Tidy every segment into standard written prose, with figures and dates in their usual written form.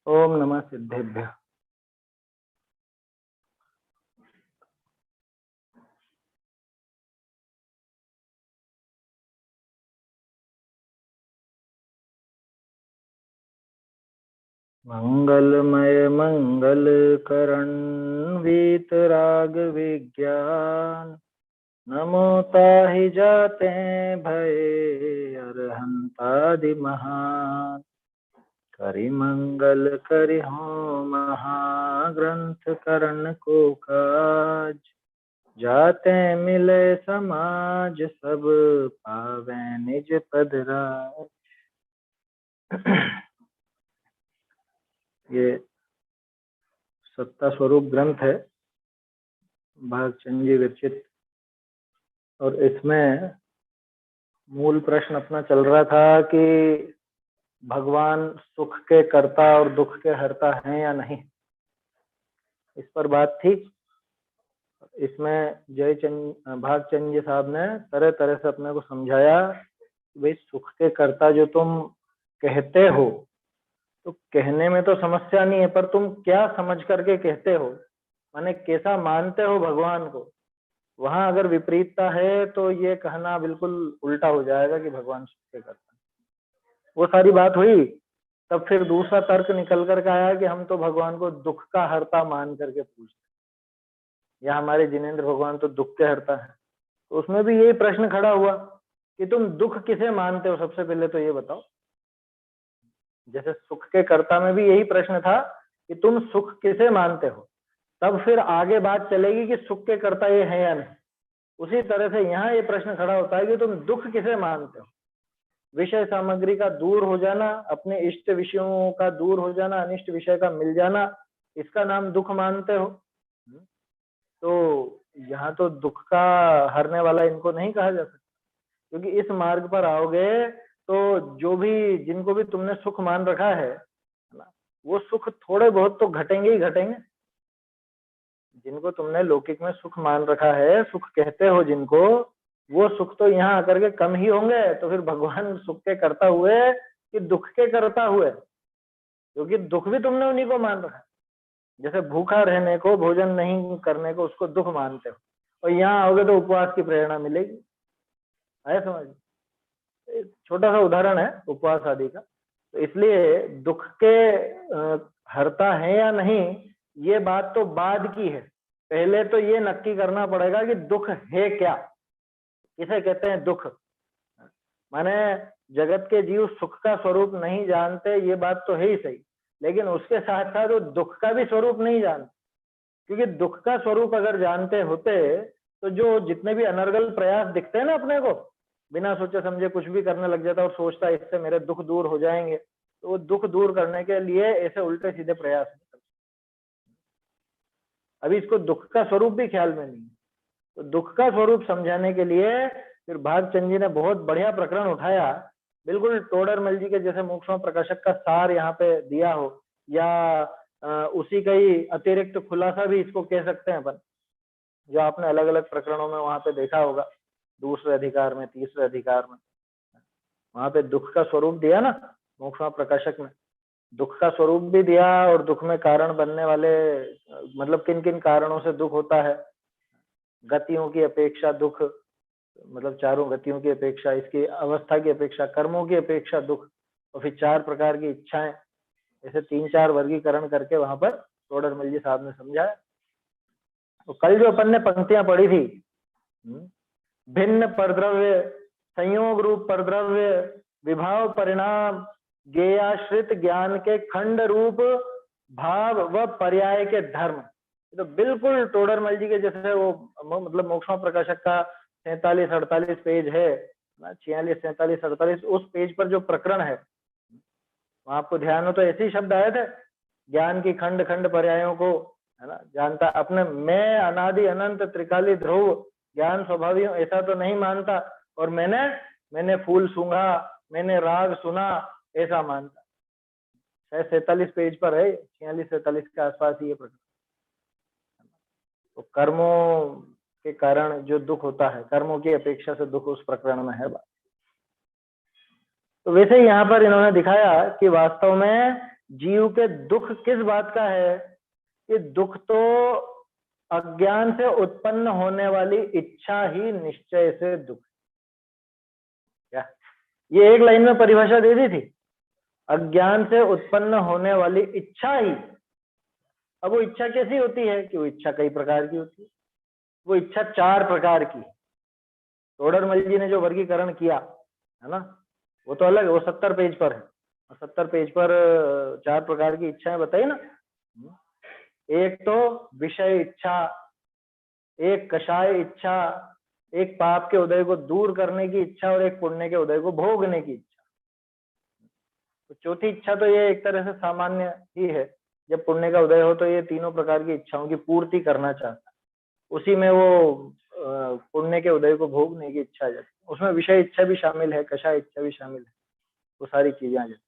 ओम नमः सिद्धेभ्यः। मंगलमय मंगल करण वीतराग विज्ञान, नमो ताहि जाते भये अरहंतादि महान। करि मंगल करि हो महाग्रंथ करण को काज, जाते मिले समाज सब पावे निज पद राज। ये सत्ता स्वरूप ग्रंथ है, भागचंद जी विरचित, और इसमें मूल प्रश्न अपना चल रहा था कि भगवान सुख के कर्ता और दुख के हरता हैं या नहीं, इस पर बात थी। इसमें भागचंद जी साहब ने तरह तरह से अपने को समझाया कि भाई सुख के कर्ता जो तुम कहते हो, तो कहने में तो समस्या नहीं है, पर तुम क्या समझ करके कहते हो, माने कैसा मानते हो भगवान को, वहां अगर विपरीतता है तो ये कहना बिल्कुल उल्टा हो जाएगा कि भगवान सुख के कर्ता। वो सारी बात हुई, तब फिर दूसरा तर्क निकल करके आया कि हम तो भगवान को दुख का हरता मान करके पूछते, या हमारे जिनेंद्र भगवान तो दुख के हरता है। तो उसमें भी यही प्रश्न खड़ा हुआ कि तुम दुख किसे मानते हो, सबसे पहले तो ये बताओ। जैसे सुख के कर्ता में भी यही प्रश्न था कि तुम सुख किसे मानते हो, तब फिर आगे बात चलेगी कि सुख के कर्ता ये है या नहीं। उसी तरह से यहाँ ये प्रश्न खड़ा होता है कि तुम दुख किसे मानते हो। विषय सामग्री का दूर हो जाना, अपने इष्ट विषयों का दूर हो जाना, अनिष्ट विषय का मिल जाना, इसका नाम दुख मानते हो। तो यहाँ तो दुख का हरने वाला इनको नहीं कहा जा सकता, क्योंकि इस मार्ग पर आओगे तो जो भी जिनको भी तुमने सुख मान रखा है ना, वो सुख थोड़े बहुत तो घटेंगे ही घटेंगे। जिनको तुमने लौकिक में सुख मान रखा है, सुख कहते हो जिनको, वो सुख तो यहाँ आकर के कम ही होंगे। तो फिर भगवान सुख के करता हुए कि दुख के करता हुए, क्योंकि दुख भी तुमने उन्हीं को मान रखा है। जैसे भूखा रहने को, भोजन नहीं करने को, उसको दुख मानते हो, और यहाँ आओगे तो उपवास की प्रेरणा मिलेगी। आया समझ? छोटा सा उदाहरण है उपवास आदि का। तो इसलिए दुख के हरता है या नहीं, ये बात तो बाद की है। पहले तो ये नक्की करना पड़ेगा कि दुख है क्या, किसे कहते हैं दुख। माने जगत के जीव सुख का स्वरूप नहीं जानते, ये बात तो है ही सही, लेकिन उसके साथ साथ वो दुख का भी स्वरूप नहीं जानते। क्योंकि दुख का स्वरूप अगर जानते होते तो जो जितने भी अनर्गल प्रयास दिखते हैं ना अपने को, बिना सोचे समझे कुछ भी करने लग जाता और सोचता इससे मेरे दुख दूर हो जाएंगे, तो वो दुख दूर करने के लिए ऐसे उल्टे सीधे प्रयास नहीं करते। अभी इसको दुख का स्वरूप भी ख्याल में नहीं है। तो दुख का स्वरूप समझाने के लिए फिर भागचंद जी ने बहुत बढ़िया प्रकरण उठाया, बिल्कुल टोडरमल जी के जैसे मोक्षों प्रकाशक का सार यहाँ पे दिया हो, या उसी का ही अतिरिक्त खुलासा भी इसको कह सकते हैं अपन, जो आपने अलग अलग प्रकरणों में वहां पे देखा होगा, दूसरे अधिकार में, तीसरे अधिकार में, वहां पे दुख का स्वरूप दिया ना मोक्षों प्रकाशक में। दुख का स्वरूप भी दिया और दुख में कारण बनने वाले, मतलब किन किन कारणों से दुख होता है। गतियों की अपेक्षा दुख, मतलब चारों गतियों की अपेक्षा, इसकी अवस्था की अपेक्षा, कर्मों की अपेक्षा दुख, और फिर 4 प्रकार की इच्छाएं, ऐसे 3-4 वर्गीकरण करके वहां पर टोडरमल जी साहब ने समझाया। तो कल जो अपन ने पंक्तियां पढ़ी थी, भिन्न परद्रव्य, संयोग रूप परद्रव्य, विभाव परिणाम, ज्ञेयाश्रित ज्ञान के खंड रूप भाव व पर्याय के धर्म, तो बिल्कुल टोडरमल जी के जैसे वो, मतलब मोक्षों प्रकाशक का 47-48 पेज है ना, 46-47-48, उस पेज पर जो प्रकरण है वहां आपको ध्यान हो तो ऐसे ही शब्द आए थे, ज्ञान की खंड खंड पर्यायों को, है ना, जानता अपने मैं अनादि अनंत त्रिकाली ध्रुव ज्ञान स्वभावी हूँ ऐसा तो नहीं मानता, और मैंने फूल सूंघा, मैंने राग सुना ऐसा मानता। शायद 47 पेज पर है, 46-47 के आसपास ही ये प्रकरण। तो कर्मों के कारण जो दुख होता है, कर्मों की अपेक्षा से दुख उस प्रकरण में है बात। तो वैसे ही यहाँ पर इन्होंने दिखाया कि वास्तव में जीव के दुख किस बात का है? कि दुख तो अज्ञान से उत्पन्न होने वाली इच्छा ही निश्चय से दुख। क्या ये एक लाइन में परिभाषा दे दी थी? अज्ञान से उत्पन्न होने वाली इच्छा ही। अब वो इच्छा कैसी होती है? कि वो इच्छा कई प्रकार की होती है। वो इच्छा 4 प्रकार की। टोडरमल जी ने जो वर्गीकरण किया है ना, वो तो अलग है, वो 70 पेज पर है। 70 पेज पर 4 प्रकार की इच्छाएं बताई ना। एक तो विषय इच्छा, एक कषाय इच्छा, एक पाप के उदय को दूर करने की इच्छा, और एक पुण्य के उदय को भोगने की इच्छा। तो चौथी इच्छा तो ये एक तरह से सामान्य ही है। जब पुण्य का उदय हो तो ये तीनों प्रकार की इच्छाओं की पूर्ति करना चाहता है, उसी में वो पुण्य के उदय को भोगने की इच्छा आ जाती है। उसमें विषय इच्छा भी शामिल है, कषाय इच्छा भी शामिल है, वो सारी चीजें आ जाती।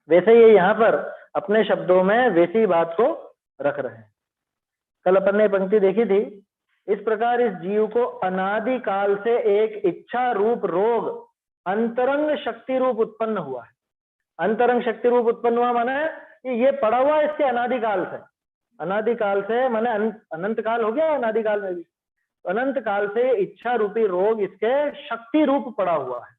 वैसे ये यहाँ पर अपने शब्दों में वैसी बात को रख रहे हैं। कल अपन ने पंक्ति देखी थी, इस प्रकार इस जीव को अनादि काल से एक इच्छा रूप रोग अंतरंग शक्ति रूप उत्पन्न हुआ है। अंतरंग शक्ति रूप उत्पन्न हुआ माने कि ये पड़ा हुआ इसके अनादि काल से। अनादि काल से माने अनंत काल हो गया, अनादि काल में भी अनंत काल से इच्छा रूपी रोग इसके शक्ति रूप पड़ा हुआ है।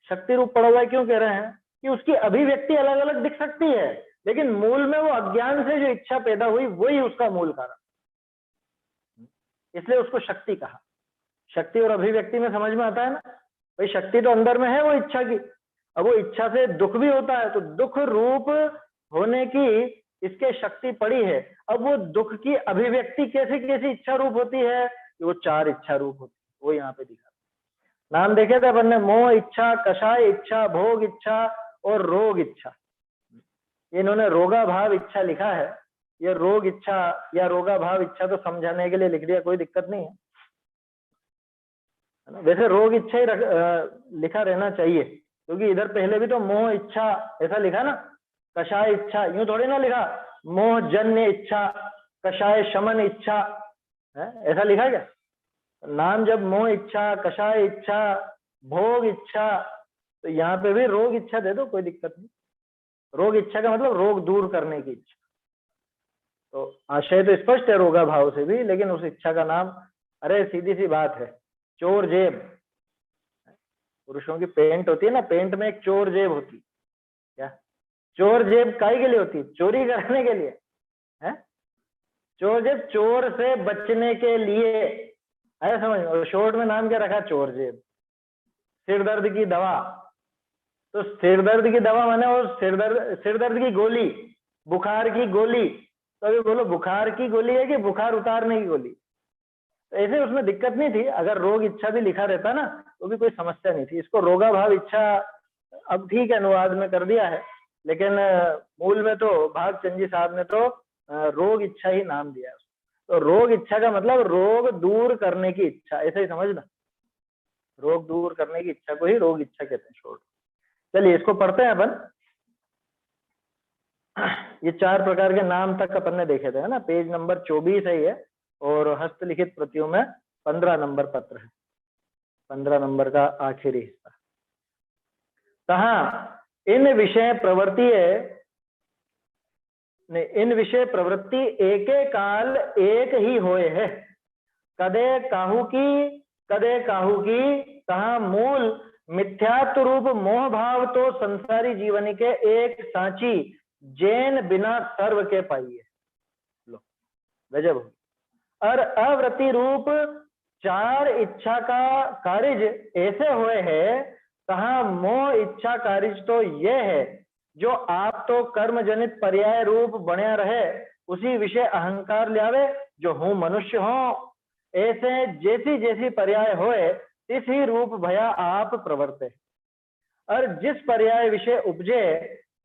शक्ति रूप पड़ा हुआ है क्यों कह रहे हैं? कि उसकी अभिव्यक्ति अलग अलग दिख सकती है, लेकिन मूल में वो अज्ञान से जो इच्छा पैदा हुई वही उसका मूल कारण, इसलिए उसको शक्ति कहा। शक्ति और अभिव्यक्ति में समझ में आता है ना भाई, शक्ति तो अंदर में है वो इच्छा की। अब वो इच्छा से दुख भी होता है, तो दुख रूप होने की इसके शक्ति पड़ी है। अब वो दुख की अभिव्यक्ति कैसी कैसी इच्छा रूप होती है? कि वो 4 इच्छा रूप होती है, वो यहाँ पे दिखा। नाम देखे थे अपन ने, मोह इच्छा, कषाय इच्छा, भोग इच्छा और रोग इच्छा। इन्होंने रोगाभाव इच्छा लिखा है। ये रोग इच्छा या रोगाभाव इच्छा तो समझाने के लिए लिख दिया, कोई दिक्कत नहीं है ना। वैसे रोग इच्छा ही लिखा रहना चाहिए, क्योंकि इधर पहले भी तो मोह इच्छा ऐसा लिखा ना, कषाय इच्छा यूं थोड़ी ना लिखा, मोह जन्य इच्छा, कषाय शमन इच्छा है, ऐसा लिखा क्या? नाम जब मोह इच्छा, कषाय इच्छा, भोग इच्छा, तो यहाँ पे भी रोग इच्छा दे दो, कोई दिक्कत नहीं। रोग इच्छा का मतलब रोग दूर करने की इच्छा। तो आशय तो स्पष्ट है रोगा भाव से भी, लेकिन उस इच्छा का नाम, अरे सीधी सी बात है, चोर जेब। पुरुषों की पेंट होती है ना, पेंट में एक चोर जेब होती। क्या चोर जेब काहे के लिए होती? चोरी करने के लिए है। चोर जेब चोर से बचने के लिए, ऐसा समझ। और शॉर्ट में नाम क्या रखा? चोर जेब। सिर दर्द की दवा, तो सिर दर्द की दवा माने और सिर दर्द की गोली, बुखार की गोली। तो अभी बोलो बुखार की गोली है कि बुखार उतारने की गोली? तो ऐसे उसमें दिक्कत नहीं थी, अगर रोग इच्छा भी लिखा रहता ना तो भी कोई समस्या नहीं थी। इसको रोगाभाव इच्छा अब ठीक है अनुवाद में कर दिया है, लेकिन मूल में तो भागचंद जी साहब ने तो रोग इच्छा ही नाम दिया है। तो रोग इच्छा का मतलब रोग दूर करने की इच्छा, ऐसे ही समझना। रोग दूर करने की इच्छा को ही रोग इच्छा कहते हैं शॉर्ट। चलिए इसको पढ़ते हैं अपन। ये 4 प्रकार के नाम तक अपन ने देखे थे, है ना। पेज नंबर 24 है ये, और हस्तलिखित प्रतियों में 15 नंबर पत्र है, 15 नंबर का आखिरी हिस्सा। कहा इन विषय प्रवृत्ति एके काल एक ही होए है, कदे काहू की कहा मूल मिथ्यात्व रूप मोह भाव तो संसारी जीवन के एक सांची जैन बिना सर्व के पाइए। लो गजब। और अवृत्ति रूप 4 इच्छा का कार्य ऐसे हुए है, कहा मोह इच्छा कार्य तो यह है जो आप तो कर्म जनित पर्याय रूप बने रहे, उसी विषय अहंकार लियावे जो हूं मनुष्य हो। ऐसे जैसी जैसी पर्याय होए इस ही रूप भया आप प्रवर्ते, और जिस पर्याय विषय उपजे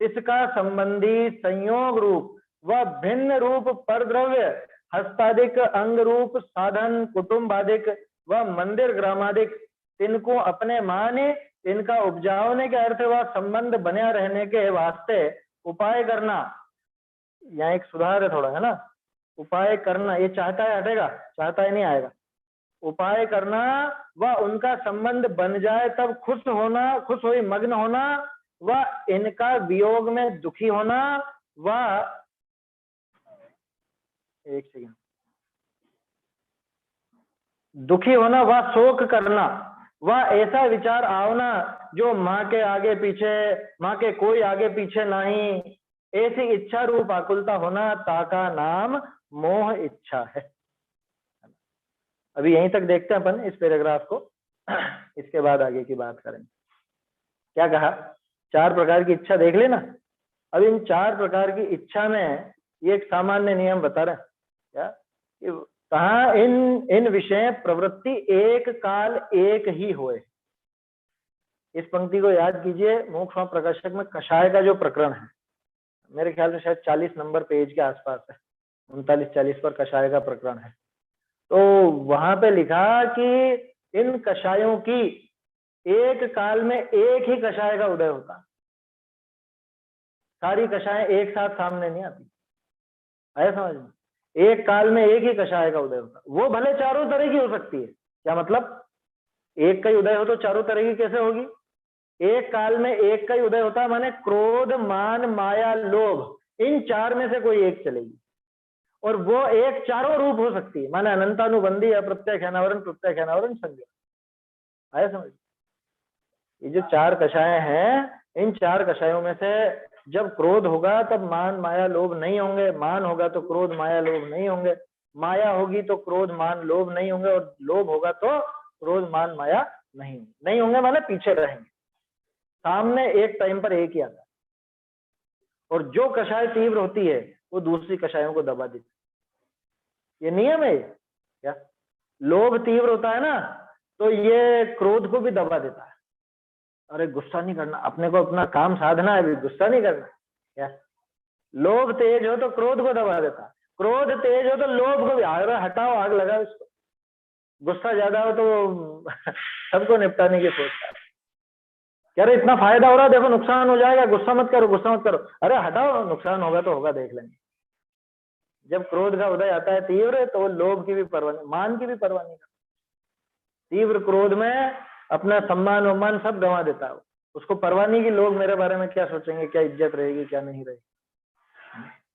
इसका संबंधी संयोग रूप व भिन्न रूप परद्रव्य हस्तादिक अंग रूप साधन कुटुंबादिक व मंदिर ग्रामादिक इनको अपने माने इनका उपजाने के अर्थ व संबंध बने रहने के वास्ते उपाय करना। यहाँ एक सुधार है थोड़ा, है ना। उपाय करना, ये चाहता है हटेगा, चाहता है नहीं आएगा। उपाय करना व उनका संबंध बन जाए तब खुश होना, खुश होई मग्न होना व इनका वियोग में दुखी होना, व एक सेकंड, दुखी होना व शोक करना, व ऐसा विचार आवना जो माँ के आगे पीछे, माँ के कोई आगे पीछे नहीं, ऐसी इच्छा रूप आकुलता होना, ताका नाम मोह इच्छा है। अभी यहीं तक देखते हैं अपन इस पैराग्राफ को, इसके बाद आगे की बात करेंगे। क्या कहा? 4 प्रकार की इच्छा देख लेना। अब इन 4 प्रकार की इच्छा में ये एक सामान्य नियम बता रहे हैं क्या, कहा इन विषय प्रवृत्ति एक काल एक ही होए। इस पंक्ति को याद कीजिए, मोक्ष प्रकाशक में कषाय का जो प्रकरण है, मेरे ख्याल में शायद 40 नंबर पेज के आसपास है, 39-40 पर कषाय का प्रकरण है। तो वहां पे लिखा कि इन कषायों की एक काल में एक ही कषाय का उदय होता, सारी कषाएं एक साथ सामने नहीं आती। आया समझ में? एक काल में एक ही कषाय का उदय होता, वो भले चारों तरह की हो सकती है। क्या मतलब? एक का ही उदय हो तो चारों तरह की कैसे होगी? एक काल में एक का ही उदय होता है, माने क्रोध, मान, माया, लोभ, इन 4 में से कोई एक चलेगी, और वो एक चारों रूप हो सकती है, माने अनंतानुबंधी, अप्रत्यक्ष अनावरण, प्रत्यक्ष अनावरण, संज्ञा। आया समझ? ये जो 4 कषाय हैं, इन 4 कषायों में से जब क्रोध होगा तब मान, माया, लोभ नहीं होंगे, मान होगा तो क्रोध, माया, लोभ नहीं होंगे, माया होगी तो क्रोध, मान, लोभ नहीं होंगे, और लोभ होगा तो क्रोध, मान, माया नहीं होंगे, माने पीछे रहेंगे। सामने एक टाइम पर एक ही आता है, और जो कषाय तीव्र होती है वो दूसरी कषायों को दबा देती है। ये नियम है क्या? लोभ तीव्र होता है ना, तो ये क्रोध को भी दबा देता है। अरे गुस्सा नहीं करना, अपने को अपना काम साधना है, गुस्सा नहीं करना। क्या? लोभ तेज हो तो क्रोध को दबा देता, क्रोध तेज हो तो लोभ को भी, हटाओ, आग लगाओ इसको। गुस्सा ज्यादा हो तो सबको निपटाने की सोचता है, कह रहे इतना फायदा हो रहा है, देखो नुकसान हो जाएगा, गुस्सा मत करो, गुस्सा मत करो। अरे हटाओ, नुकसान होगा तो होगा, देख लेंगे। जब क्रोध का उदय आता है तीव्र, तो वो लोभ की भी परवाह नहीं, मान की भी परवाह नहीं करता। तीव्र क्रोध में अपना सम्मान वम्मान सब गंवा देता है, उसको परवाह नहीं कि लोग मेरे बारे में क्या सोचेंगे, क्या इज्जत रहेगी, क्या नहीं रहेगी।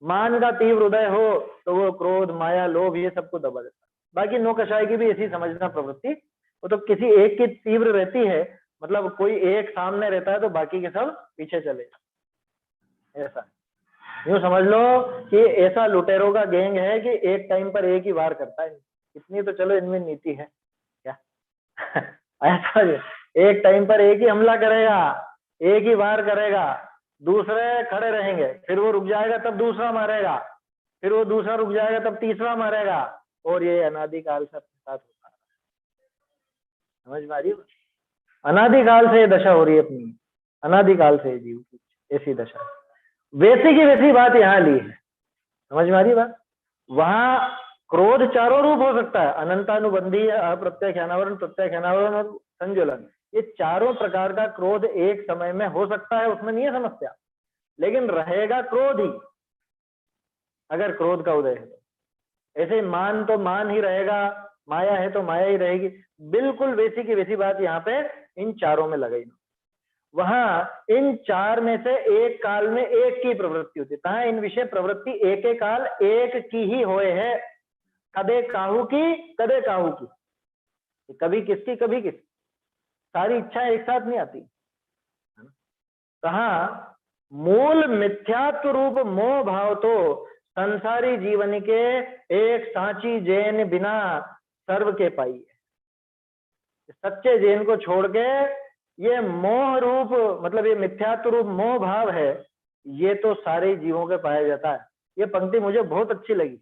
मान का तीव्र उदय हो तो वो क्रोध, माया, लोभ, ये सबको दबा देता है। बाकी 9 कषाय की भी ऐसी समझना प्रवृत्ति, वो तो किसी एक की तीव्र रहती है, मतलब कोई एक सामने रहता है तो बाकी के सब पीछे चले, ऐसा। यूं समझ लो कि ऐसा लुटेरों का गैंग है कि एक टाइम पर एक ही वार करता है। इतनी तो चलो इनमें नीति है क्या? ऐसा एक टाइम पर एक ही हमला करेगा, एक ही वार करेगा, दूसरे खड़े रहेंगे, फिर वो रुक जाएगा तब दूसरा मारेगा, फिर वो दूसरा रुक जाएगा तब तीसरा मारेगा, और ये अनादिकाल से अपने साथ होता है। समझ में आ रही है? अनादिकाल से ये दशा हो रही है अपनी, अनादिकाल से जीव की ऐसी दशा। वैसी की वैसी बात यहाँ ली है। समझ में आ रही बात? वहां क्रोध चारों रूप हो सकता है, अनंतानुबंधी, अप्रत्यक्ष अनावरण, प्रत्यक्ष अनावरण और संज्वलन, ये चारों प्रकार का क्रोध एक समय में हो सकता है, उसमें नहीं है समस्या, लेकिन रहेगा क्रोध ही, अगर क्रोध का उदय है तो। ऐसे मान तो मान ही रहेगा, माया है तो माया ही रहेगी। बिल्कुल वैसी की वैसी बात यहाँ पे इन चारों में लगाई। वहां इन 4 में से एक काल में एक की प्रवृत्ति होती है, कहा इन विषय प्रवृत्ति एक काल एक की ही होए है, कदे काहू की, कदे काहू की, कभी किसकी कभी किस, सारी इच्छाएं एक साथ नहीं आती। कहा मूल मिथ्यात्व रूप मोह भाव तो संसारी जीवन के एक सांची जैन बिना सर्व के पाई है। सच्चे जैन को छोड़ के ये मोह रूप, मतलब ये मिथ्यात्व रूप मोह भाव है, ये तो सारे जीवों के पाया जाता है। ये पंक्ति मुझे बहुत अच्छी लगी।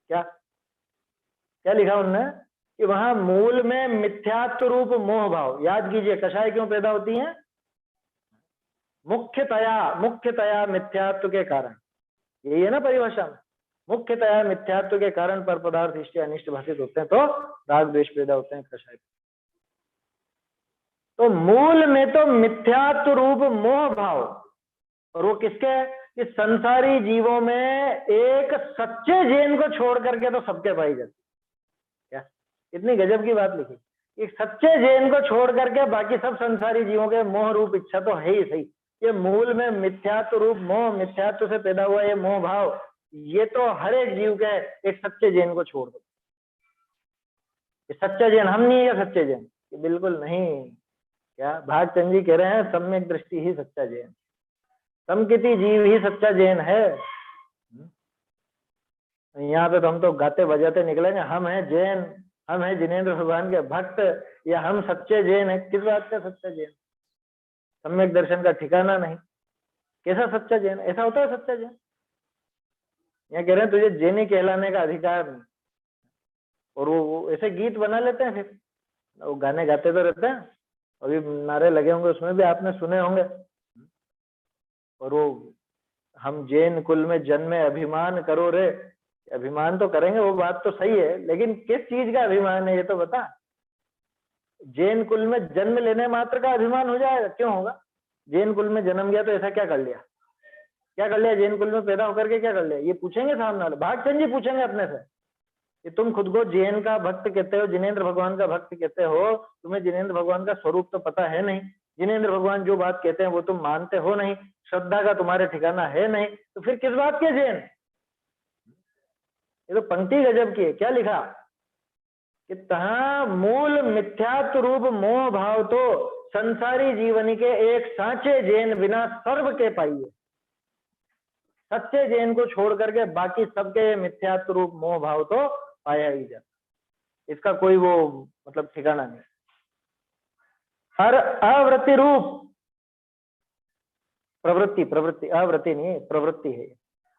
क्या क्या लिखा उन्होंने कि वहां मूल में मिथ्यात्व रूप मोह भाव, याद कीजिए कषाय क्यों पैदा होती हैं? मुख्यतया मिथ्यात्व के कारण, यही है ना परिभाषा में, मुख्यतया मिथ्यात्व के कारण पर पदार्थ इष्ट अनिष्ट भाषित होते हैं, तो राग द्वेष पैदा होते हैं कषाय। तो मूल में तो मिथ्यात्व रूप मोह भाव, और वो किसके? कि संसारी जीवों में एक सच्चे जैन को छोड़ करके तो सबके पाई जाती। क्या इतनी गजब की बात लिखी, एक सच्चे जैन को छोड़ करके बाकी सब संसारी जीवों के मोह रूप इच्छा तो है ही सही, ये मूल में मिथ्यात्व रूप मोह, मिथ्यात्व से पैदा हुआ ये मोह भाव, ये तो हर एक जीव के एक सच्चे जैन को छोड़ दो। ये सच्चा जैन हम नहीं है, सच्चे जैन ये बिल्कुल नहीं। क्या भागचंद जी कह रहे हैं, सम्यक दृष्टि ही सच्चा जैन, समकिति जीव ही सच्चा जैन है। यहाँ पे तो हम तो गाते बजाते निकलेंगे, हम हैं जैन, हम हैं जिनेंद्र भगवान के भक्त, या हम सच्चे जैन है। किस बात का सच्चा जैन? सम्यक दर्शन का ठिकाना नहीं। कैसा सच्चा जैन? ऐसा होता है सच्चा जैन? यहाँ कह रहे हैं तुझे जैनी कहलाने का अधिकार नहीं। और वो ऐसे गीत बना लेते हैं, फिर वो गाने गाते तो रहते हैं, अभी नारे लगे होंगे उसमें भी आपने सुने होंगे। और वो हम जैन कुल में जन्मे अभिमान करो रे, अभिमान तो करेंगे, वो बात तो सही है, लेकिन किस चीज का अभिमान है ये तो बता। जैन कुल में जन्म लेने मात्र का अभिमान हो जाएगा? क्यों होगा? जैन कुल में जन्म गया तो ऐसा क्या कर लिया? क्या कर लिया जैन कुल में पैदा होकर के? क्या कर लिया? ये पूछेंगे सामने वाले, भागचंद जी पूछेंगे अपने से कि तुम खुद को जैन का भक्त कहते हो, जिनेंद्र भगवान का भक्त कहते हो, तुम्हें जिनेंद्र भगवान का स्वरूप तो पता है नहीं, जिनेंद्र भगवान जो बात कहते हैं वो तुम मानते हो नहीं, श्रद्धा का तुम्हारे ठिकाना है नहीं, तो फिर किस बात के जैन? ये तो पंक्ति गजब की है। क्या लिखा कि तहा मूल मिथ्यात्व रूप मोह भाव तो संसारी जीवनी के एक साचे जैन बिना सर्व के पाइए। सच्चे जैन को छोड़ करके बाकी सबके मिथ्यात्व रूप मोह भाव तो पाया ही जाता, इसका कोई वो मतलब ठिकाना नहीं। हर अवृत्ति रूप प्रवृत्ति, प्रवृत्ति अवृत्ति नहीं है, प्रवृत्ति है।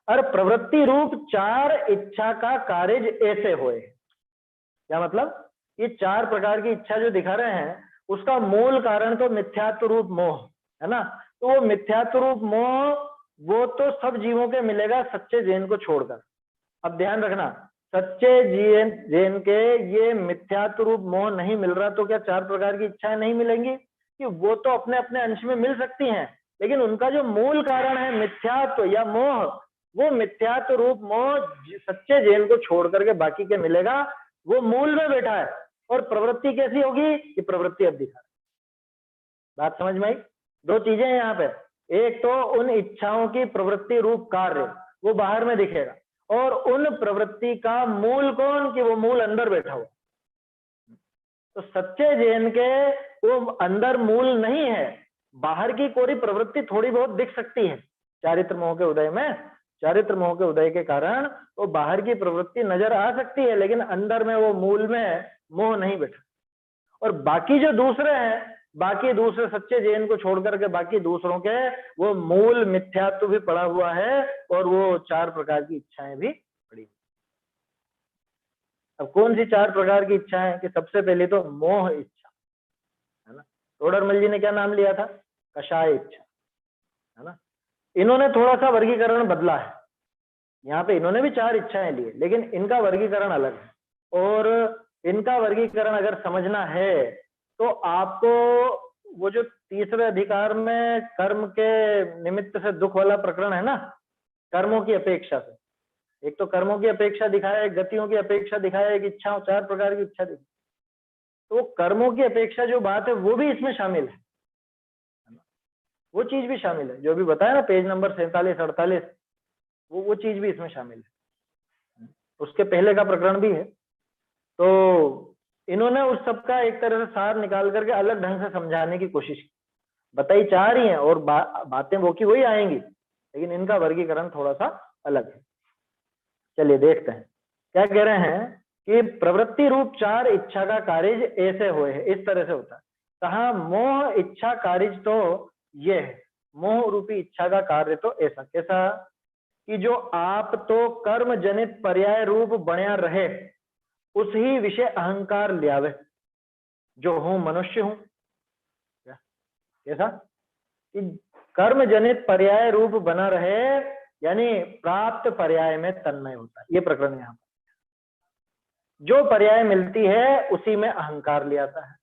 और प्रवृत्ति रूप चार इच्छा का कार्य ऐसे होए। क्या मतलब? ये चार प्रकार की इच्छा जो दिखा रहे हैं उसका मूल कारण तो मिथ्यात्व रूप मोह है ना। तो वो मिथ्यात्व रूप मोह वो तो सब जीवों के मिलेगा सच्चे जैन को छोड़कर। अब ध्यान रखना, सच्चे जैन के ये मिथ्यात्व रूप मोह नहीं मिल रहा तो क्या चार प्रकार की इच्छाएं नहीं मिलेंगी? कि वो तो अपने अपने अंश में मिल सकती हैं, लेकिन उनका जो मूल कारण है मिथ्यात्व या मोह, वो मिथ्यात्व रूप मोह सच्चे जैन को छोड़ करके बाकी के मिलेगा, वो मूल में बैठा है। और प्रवृत्ति कैसी होगी? कि प्रवृत्ति अब दिखा, बात समझ में आई? दो चीजें हैं यहाँ पे, एक तो उन इच्छाओं की प्रवृत्ति रूप कार्य वो बाहर में दिखेगा, और उन प्रवृत्ति का मूल कौन? कि वो मूल अंदर बैठा हुआ। तो सच्चे जैन के वो अंदर मूल नहीं है, बाहर की कोई प्रवृत्ति थोड़ी बहुत दिख सकती है चारित्र मोह के उदय में, चारित्र मोह के उदय के कारण वो बाहर की प्रवृत्ति नजर आ सकती है, लेकिन अंदर में वो मूल में मोह नहीं बैठा। और बाकी जो दूसरे हैं, बाकी दूसरे सच्चे जैन को छोड़ करके बाकी दूसरों के वो मूल मिथ्यात्व भी पड़ा हुआ है, और वो चार प्रकार की इच्छाएं भी पड़ी। अब कौन सी चार प्रकार की इच्छाएं? कि सबसे पहले तो मोह इच्छा है ना। टोडरमल जी ने क्या नाम लिया था? कषाय इच्छा है ना। इन्होंने थोड़ा सा वर्गीकरण बदला है, यहाँ पे इन्होंने भी चार इच्छाएं ली है, लेकिन इनका वर्गीकरण अलग है। और इनका वर्गीकरण अगर समझना है तो आपको वो जो तीसरे अधिकार में कर्म के निमित्त से दुख वाला प्रकरण है ना, कर्मों की अपेक्षा से, एक तो कर्मों की अपेक्षा दिखाया, एक गतियों की अपेक्षा दिखाया, एक इच्छा, चार प्रकार की इच्छा दिखाई, तो कर्मों की अपेक्षा जो बात है वो भी इसमें शामिल है, वो चीज भी शामिल है जो भी बताया ना पेज नंबर 47-48, वो चीज भी इसमें शामिल है, उसके पहले का प्रकरण भी है। तो इन्होंने उस सबका एक तरह से सार निकाल करके अलग ढंग से समझाने की कोशिश की, बताई चाह रही हैं और बातें वो की वही आएंगी, लेकिन इनका वर्गीकरण थोड़ा सा अलग है। चलिए देखते हैं क्या कह रहे हैं कि प्रवृत्ति रूप चार इच्छा का कार्य ऐसे हुए है, इस तरह से होता है। कहा मोह इच्छा कार्य तो ये है, मोह रूपी इच्छा का कार्य तो ऐसा कैसा कि जो आप तो कर्म जनित पर्याय रूप बण्या रहे उसी विषय अहंकार लियावे, जो हूं मनुष्य हूं। कैसा कि कर्म जनित पर्याय रूप बना रहे, यानी प्राप्त पर्याय में तन्मय होता है, ये प्रकरण यहां पर जो पर्याय मिलती है उसी में अहंकार ले आता है,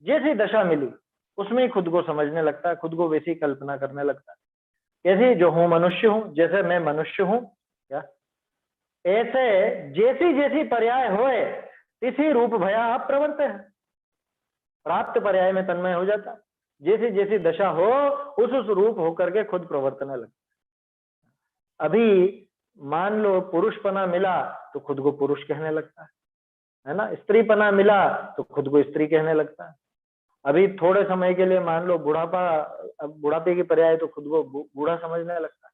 जैसी दशा मिली उसमें ही खुद को समझने लगता है, खुद को वैसी कल्पना करने लगता है। कैसे? जो हूं मनुष्य हूं, जैसे मैं मनुष्य हूं, क्या ऐसे जैसी जैसी पर्याय होए तिसी रूप भया आप प्रवर्त है, प्राप्त पर्याय में तन्मय हो जाता। जैसी जैसी दशा हो उस रूप होकर के खुद प्रवर्तने लगता। अभी मान लो पुरुषपना मिला तो खुद को पुरुष कहने लगता है ना, स्त्रीपना मिला तो खुद को स्त्री कहने लगता है। अभी थोड़े समय के लिए मान लो बुढ़ापा, अब बुढ़ापे की पर्याय तो खुद को बूढ़ा समझने लगता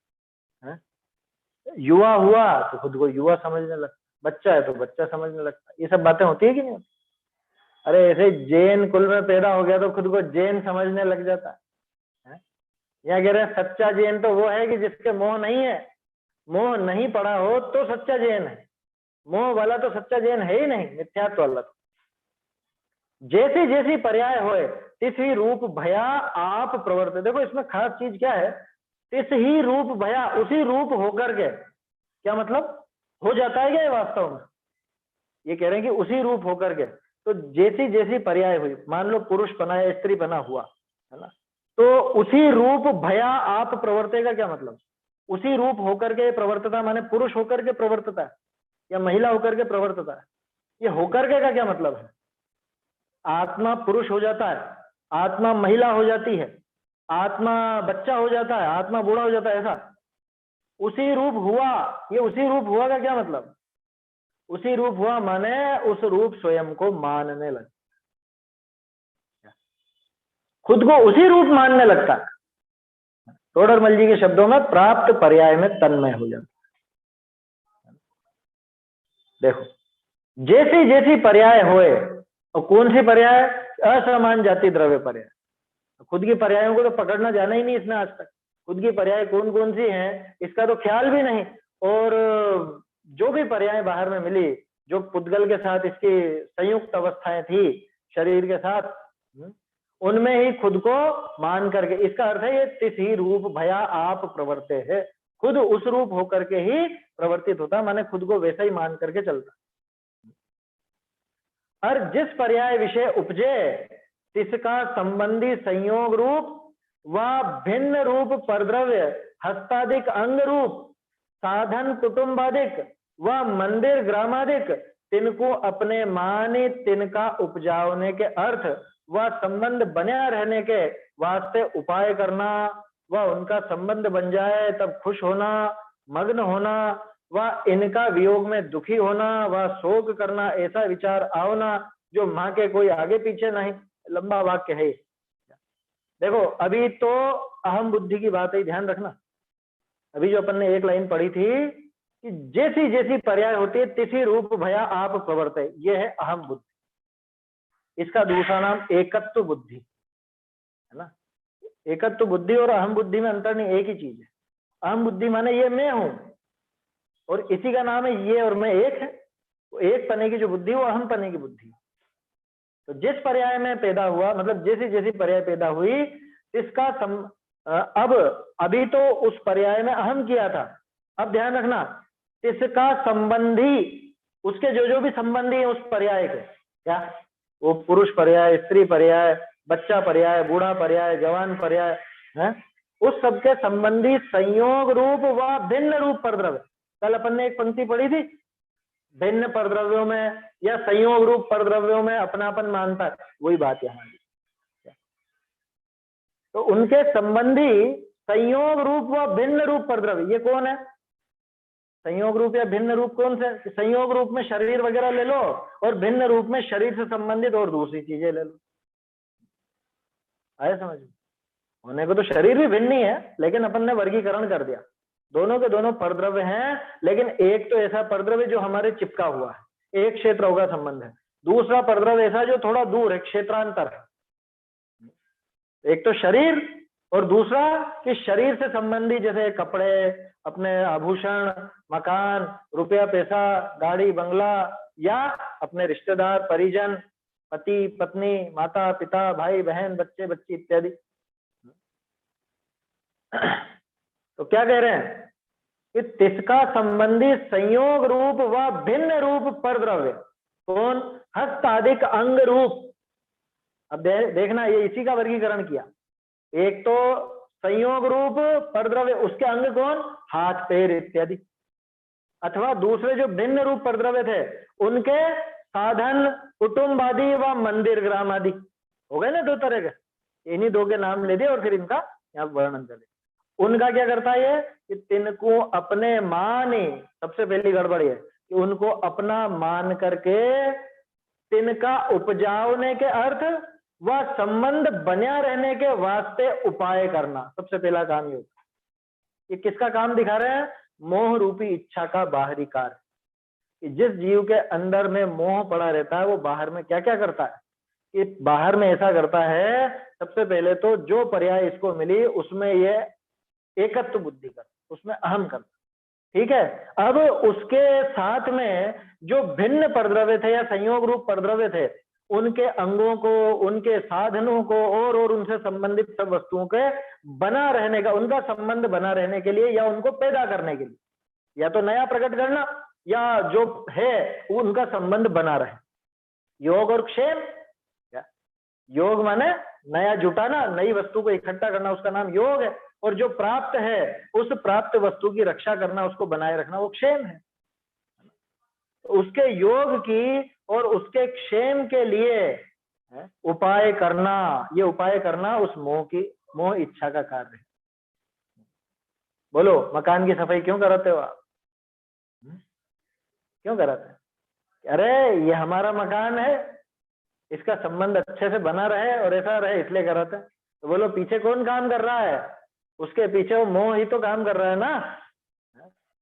है। युवा हुआ तो खुद को युवा समझने लगता, बच्चा है तो बच्चा समझने लगता। ये सब बातें होती है कि नहीं? अरे ऐसे जैन कुल में पैदा हो गया तो खुद को जैन समझने लग जाता है। या कह रहे हैं सच्चा जैन तो वो है कि जिसके मोह नहीं है, मोह नहीं पड़ा हो तो सच्चा जैन है, मोह वाला तो सच्चा जैन है ही नहीं, मिथ्यात्व वाला। जैसी जैसी पर्याय होए तिस ही रूप भया आप प्रवर्तित। देखो इसमें खास चीज क्या है, तिस ही रूप भया, उसी रूप होकर के। क्या मतलब हो जाता है क्या ये वास्तव में? ये कह रहे हैं कि उसी रूप होकर के। तो जैसी जैसी पर्याय हुई, मान लो पुरुष बना या स्त्री बना हुआ है ना, तो उसी रूप भया आप प्रवर्तेगा। क्या मतलब? उसी रूप होकर के प्रवर्तता माने पुरुष होकर के प्रवर्तता है या महिला होकर के प्रवर्तता है? ये होकर के का क्या मतलब है? आत्मा पुरुष हो जाता है, आत्मा महिला हो जाती है, आत्मा बच्चा हो जाता है, आत्मा बूढ़ा हो जाता है, ऐसा उसी रूप हुआ। ये उसी रूप हुआ का क्या मतलब? उसी रूप हुआ माने उस रूप स्वयं को मानने लगा, खुद को उसी रूप मानने लगता है। टोडरमल जी के शब्दों में प्राप्त पर्याय में तन्मय हो जाता है। देखो जैसी जैसी पर्याय होए, और कौन सी पर्याय? असमान जाति द्रव्य पर्याय। खुद की पर्यायों को तो पकड़ना जाना ही नहीं इसने आज तक। खुद की पर्याय कौन कौन सी हैं इसका तो ख्याल भी नहीं। और जो भी पर्याय बाहर में मिली, जो पुद्गल के साथ इसकी संयुक्त अवस्थाएं थी शरीर के साथ, उनमें ही खुद को मान करके, इसका अर्थ है ये तिस ही रूप भया आप प्रवर्ते है, खुद उस रूप होकर के ही प्रवर्तित होता, माने खुद को वैसा ही मान करके चलता। और जिस पर्याय विषय उपजे तिसका संबंधी संयोग रूप व भिन्न रूप परद्रव्य हस्तादिक अंग रूप साधन कुटुंबादिक व मंदिर ग्रामादिक तिनको अपने माने तिनका उपजाने के अर्थ व संबंध बने रहने के वास्ते उपाय करना, व उनका संबंध बन जाए तब खुश होना, मग्न होना, व इनका वियोग में दुखी होना व शोक करना, ऐसा विचार आवना जो मां के कोई आगे पीछे नहीं। लंबा वाक्य है। देखो अभी तो अहम बुद्धि की बात है, ध्यान रखना। अभी जो अपन ने एक लाइन पढ़ी थी कि जैसी जैसी पर्याय होती है तिसी रूप भया आप प्रवर्ते, ये है अहम बुद्धि। इसका दूसरा नाम एकत्व बुद्धि है ना। एकत्व बुद्धि और अहम बुद्धि में अंतर नहीं, एक ही चीज है। अहम बुद्धि माने ये मैं हूं, और इसी का नाम है ये और मैं एक है। तो एक पने की जो बुद्धि वो अहम पने की बुद्धि। तो जिस पर्याय में पैदा हुआ, मतलब जैसी जैसी पर्याय पैदा हुई इसका अब अभी तो उस पर्याय में अहम किया था, अब ध्यान रखना इसका संबंधी, उसके जो जो भी संबंधी है उस पर्याय के, क्या वो पुरुष पर्याय, स्त्री पर्याय, बच्चा पर्याय, बूढ़ा पर्याय, जवान पर्याय है, उस सबके संबंधी संयोग रूप व भिन्न रूप परद्रव्य। कल अपन ने एक पंक्ति पढ़ी थी, भिन्न परद्रव्यों में या संयोग रूप परद्रव्यों में अपनापन मानता है, वही बात यहाँ। तो उनके संबंधी संयोग रूप व भिन्न रूप परद्रव्य, ये कौन है? संयोग रूप या भिन्न रूप कौन से? संयोग रूप में शरीर वगैरह ले लो, और भिन्न रूप में शरीर से संबंधित और दूसरी चीजें ले लो। आए समझ? होने को तो शरीर भी भिन्न ही है, लेकिन अपन ने वर्गीकरण कर दिया। दोनों के दोनों परद्रव्य हैं, लेकिन एक तो ऐसा परद्रव्य जो हमारे चिपका हुआ है, एक क्षेत्र होगा संबंध है। दूसरा परद्रव्य ऐसा जो थोड़ा दूर है, क्षेत्रांतर है। एक तो शरीर, और दूसरा कि शरीर से संबंधी, जैसे कपड़े, अपने आभूषण, मकान, रुपया पैसा, गाड़ी बंगला, या अपने रिश्तेदार परिजन, पति पत्नी, माता पिता, भाई बहन, बच्चे बच्ची इत्यादि। तो क्या कह रहे हैं कि तिसका संबंधी संयोग रूप व भिन्न रूप परद्रव्य कौन? हस्तादिक अंग रूप। अब देखना, ये इसी का वर्गीकरण किया। एक तो संयोग रूप परद्रव्य, उसके अंग कौन? हाथ पैर इत्यादि। अथवा दूसरे जो भिन्न रूप परद्रव्य थे उनके साधन कुटुंब आदि व मंदिर ग्राम आदि। हो गए ना दो तरह के। इन्हीं दो के नाम ले दिए और फिर इनका यहाँ वर्णन चले। उनका क्या करता है ये कि तिनको अपने माने, सबसे पहली गड़बड़ है कि उनको अपना मान करके तिनका उपजाने के अर्थ व संबंध बना रहने के वास्ते उपाय करना, सबसे पहला काम ये किसका काम दिखा रहे हैं? मोह रूपी इच्छा का बाहरी कार्य। कि जिस जीव के अंदर में मोह पड़ा रहता है वो बाहर में क्या क्या करता है कि बाहर में ऐसा करता है, सबसे पहले तो जो पर्याय इसको मिली उसमें ये एकत्व बुद्धि कर, उसमें अहम करता, ठीक है। अब उसके साथ में जो भिन्न परद्रव्य थे या संयोग रूप परद्रव्य थे, उनके अंगों को, उनके साधनों को और उनसे संबंधित सब वस्तुओं के बना रहने का, उनका संबंध बना रहने के लिए या उनको पैदा करने के लिए, या तो नया प्रकट करना या जो है उनका संबंध बना रहे। योग और क्षेम, योग माने नया जुटाना, नई वस्तु को इकट्ठा करना, उसका नाम योग है। और जो प्राप्त है उस प्राप्त वस्तु की रक्षा करना, उसको बनाए रखना, वो क्षेम है। उसके योग की और उसके क्षेम के लिए उपाय करना, ये उपाय करना उस मोह इच्छा का कार्य है। बोलो, मकान की सफाई क्यों कराते हो आप? क्यों कराते हैं? अरे ये हमारा मकान है, इसका संबंध अच्छे से बना रहे और ऐसा रहे, इसलिए कराते हैं। तो बोलो पीछे कौन काम कर रहा है? उसके पीछे वो मोह ही तो काम कर रहा है ना।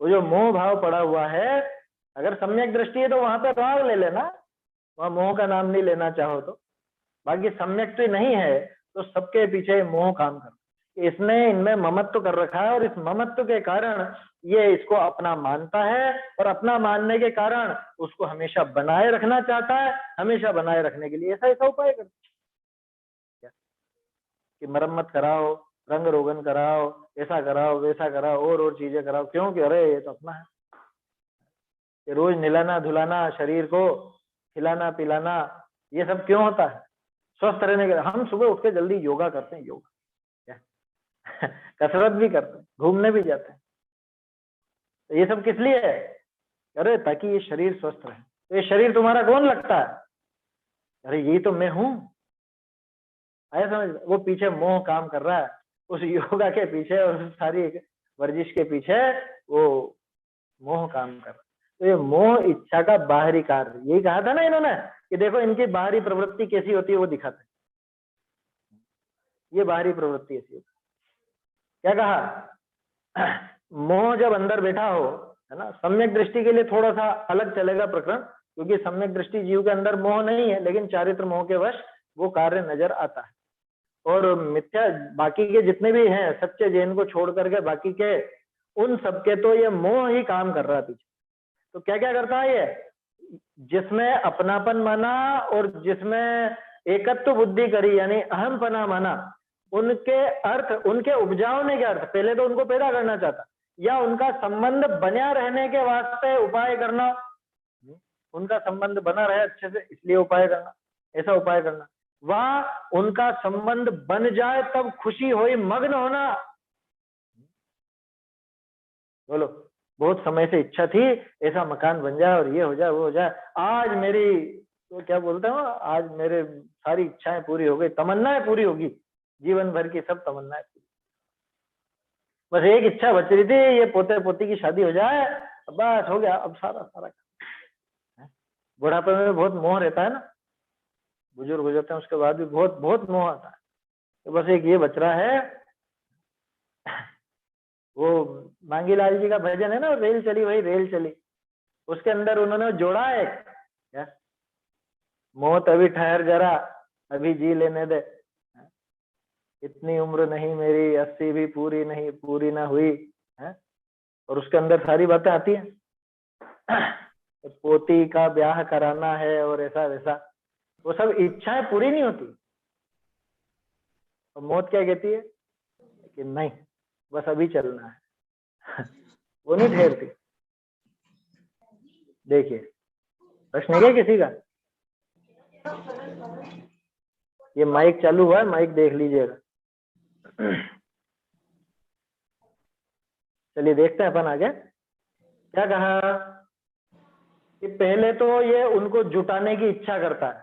वो जो मोह भाव पड़ा हुआ है, अगर सम्यक दृष्टि है तो वहां पे राग ले लेना, वहां मोह का नाम नहीं लेना चाहो तो। बाकी सम्यक तो नहीं है तो सबके पीछे मोह काम कर, इसने इनमें ममत्व कर रखा है और इस ममत्व के कारण ये इसको अपना मानता है और अपना मानने के कारण उसको हमेशा बनाए रखना चाहता है। हमेशा बनाए रखने के लिए ऐसा ऐसा उपाय करता है कि मरम्मत कराओ, रंग रोगन कराओ, ऐसा कराओ, वैसा कराओ, और चीजें कराओ। क्यों? कि अरे ये तो अपना है। ये रोज नहलाना धुलाना, शरीर को खिलाना पिलाना, ये सब क्यों होता है? स्वस्थ रहने के। हम सुबह उठ के जल्दी योगा करते हैं, योगा कसरत भी करते हैं, घूमने भी जाते हैं, तो ये सब किस लिए है? अरे ताकि ये शरीर स्वस्थ रहे। तो ये शरीर तुम्हारा कौन लगता है? अरे यही तो मैं हूं, आया समझ? वो पीछे मोह काम कर रहा है, उस योगा के पीछे और उस सारी वर्जिश के पीछे वो मोह काम कर रहा है। तो ये मोह इच्छा का बाहरी कार्य, यही कहा था ना इन्होंने कि देखो इनकी बाहरी प्रवृत्ति कैसी होती है, वो दिखाते हैं। ये बाहरी प्रवृत्ति ऐसी होती है। क्या कहा? मोह जब अंदर बैठा हो, है ना, सम्यक दृष्टि के लिए थोड़ा सा अलग चलेगा प्रकरण, क्योंकि सम्यक दृष्टि जीव के अंदर मोह नहीं है, लेकिन चारित्र मोह के वश वो कार्य नजर आता है। और मिथ्या बाकी के जितने भी हैं सच्चे जैन को छोड़ करके बाकी के, उन सबके तो ये मोह ही काम कर रहा है पीछे। तो क्या क्या करता है ये? जिसमें अपनापन माना और जिसमें एकत्व बुद्धि करी यानी अहमपना माना, उनके अर्थ, उनके उपजाने के अर्थ, पहले तो उनको पैदा करना चाहता, या उनका संबंध बना रहने के वास्ते उपाय करना, उनका संबंध बना रहे अच्छे से इसलिए उपाय करना, ऐसा उपाय करना। वह उनका संबंध बन जाए तब खुशी होई मग्न होना। बोलो, बहुत समय से इच्छा थी ऐसा मकान बन जाए और ये हो जाए वो हो जाए, आज मेरी तो क्या बोलते हो, आज मेरे सारी इच्छाएं पूरी हो गई, तमन्नाएं पूरी होगी, जीवन भर की सब तमन्नाएं पूरी। बस एक इच्छा बच रही थी, ये पोते पोती की शादी हो जाए, बस हो गया। अब सारा सारा बुढ़ापे में बहुत मोह रहता है ना, बुजुर्ग हो जाते हैं उसके बाद भी बहुत बहुत मोह आता है। तो बस एक ये बच रहा है, वो मांगीलाल जी का भजन है ना, रेल चली भाई रेल चली, उसके अंदर उन्होंने जोड़ा है क्या, मौत अभी ठहर जरा, अभी जी लेने दे, इतनी उम्र नहीं मेरी, 80 भी पूरी नहीं, पूरी ना हुई है। और उसके अंदर सारी बातें आती हैं, तो पोती का ब्याह कराना है और ऐसा वैसा, वो सब इच्छाएं पूरी नहीं होती। तो मौत क्या कहती है कि नहीं, बस अभी चलना है वो नहीं ठहरती। देखिए, प्रश्न है क्या किसी का? ये माइक चालू हुआ है, माइक देख लीजिएगा। चलिए देखते हैं अपन आगे क्या कहा। कि पहले तो ये उनको जुटाने की इच्छा करता है,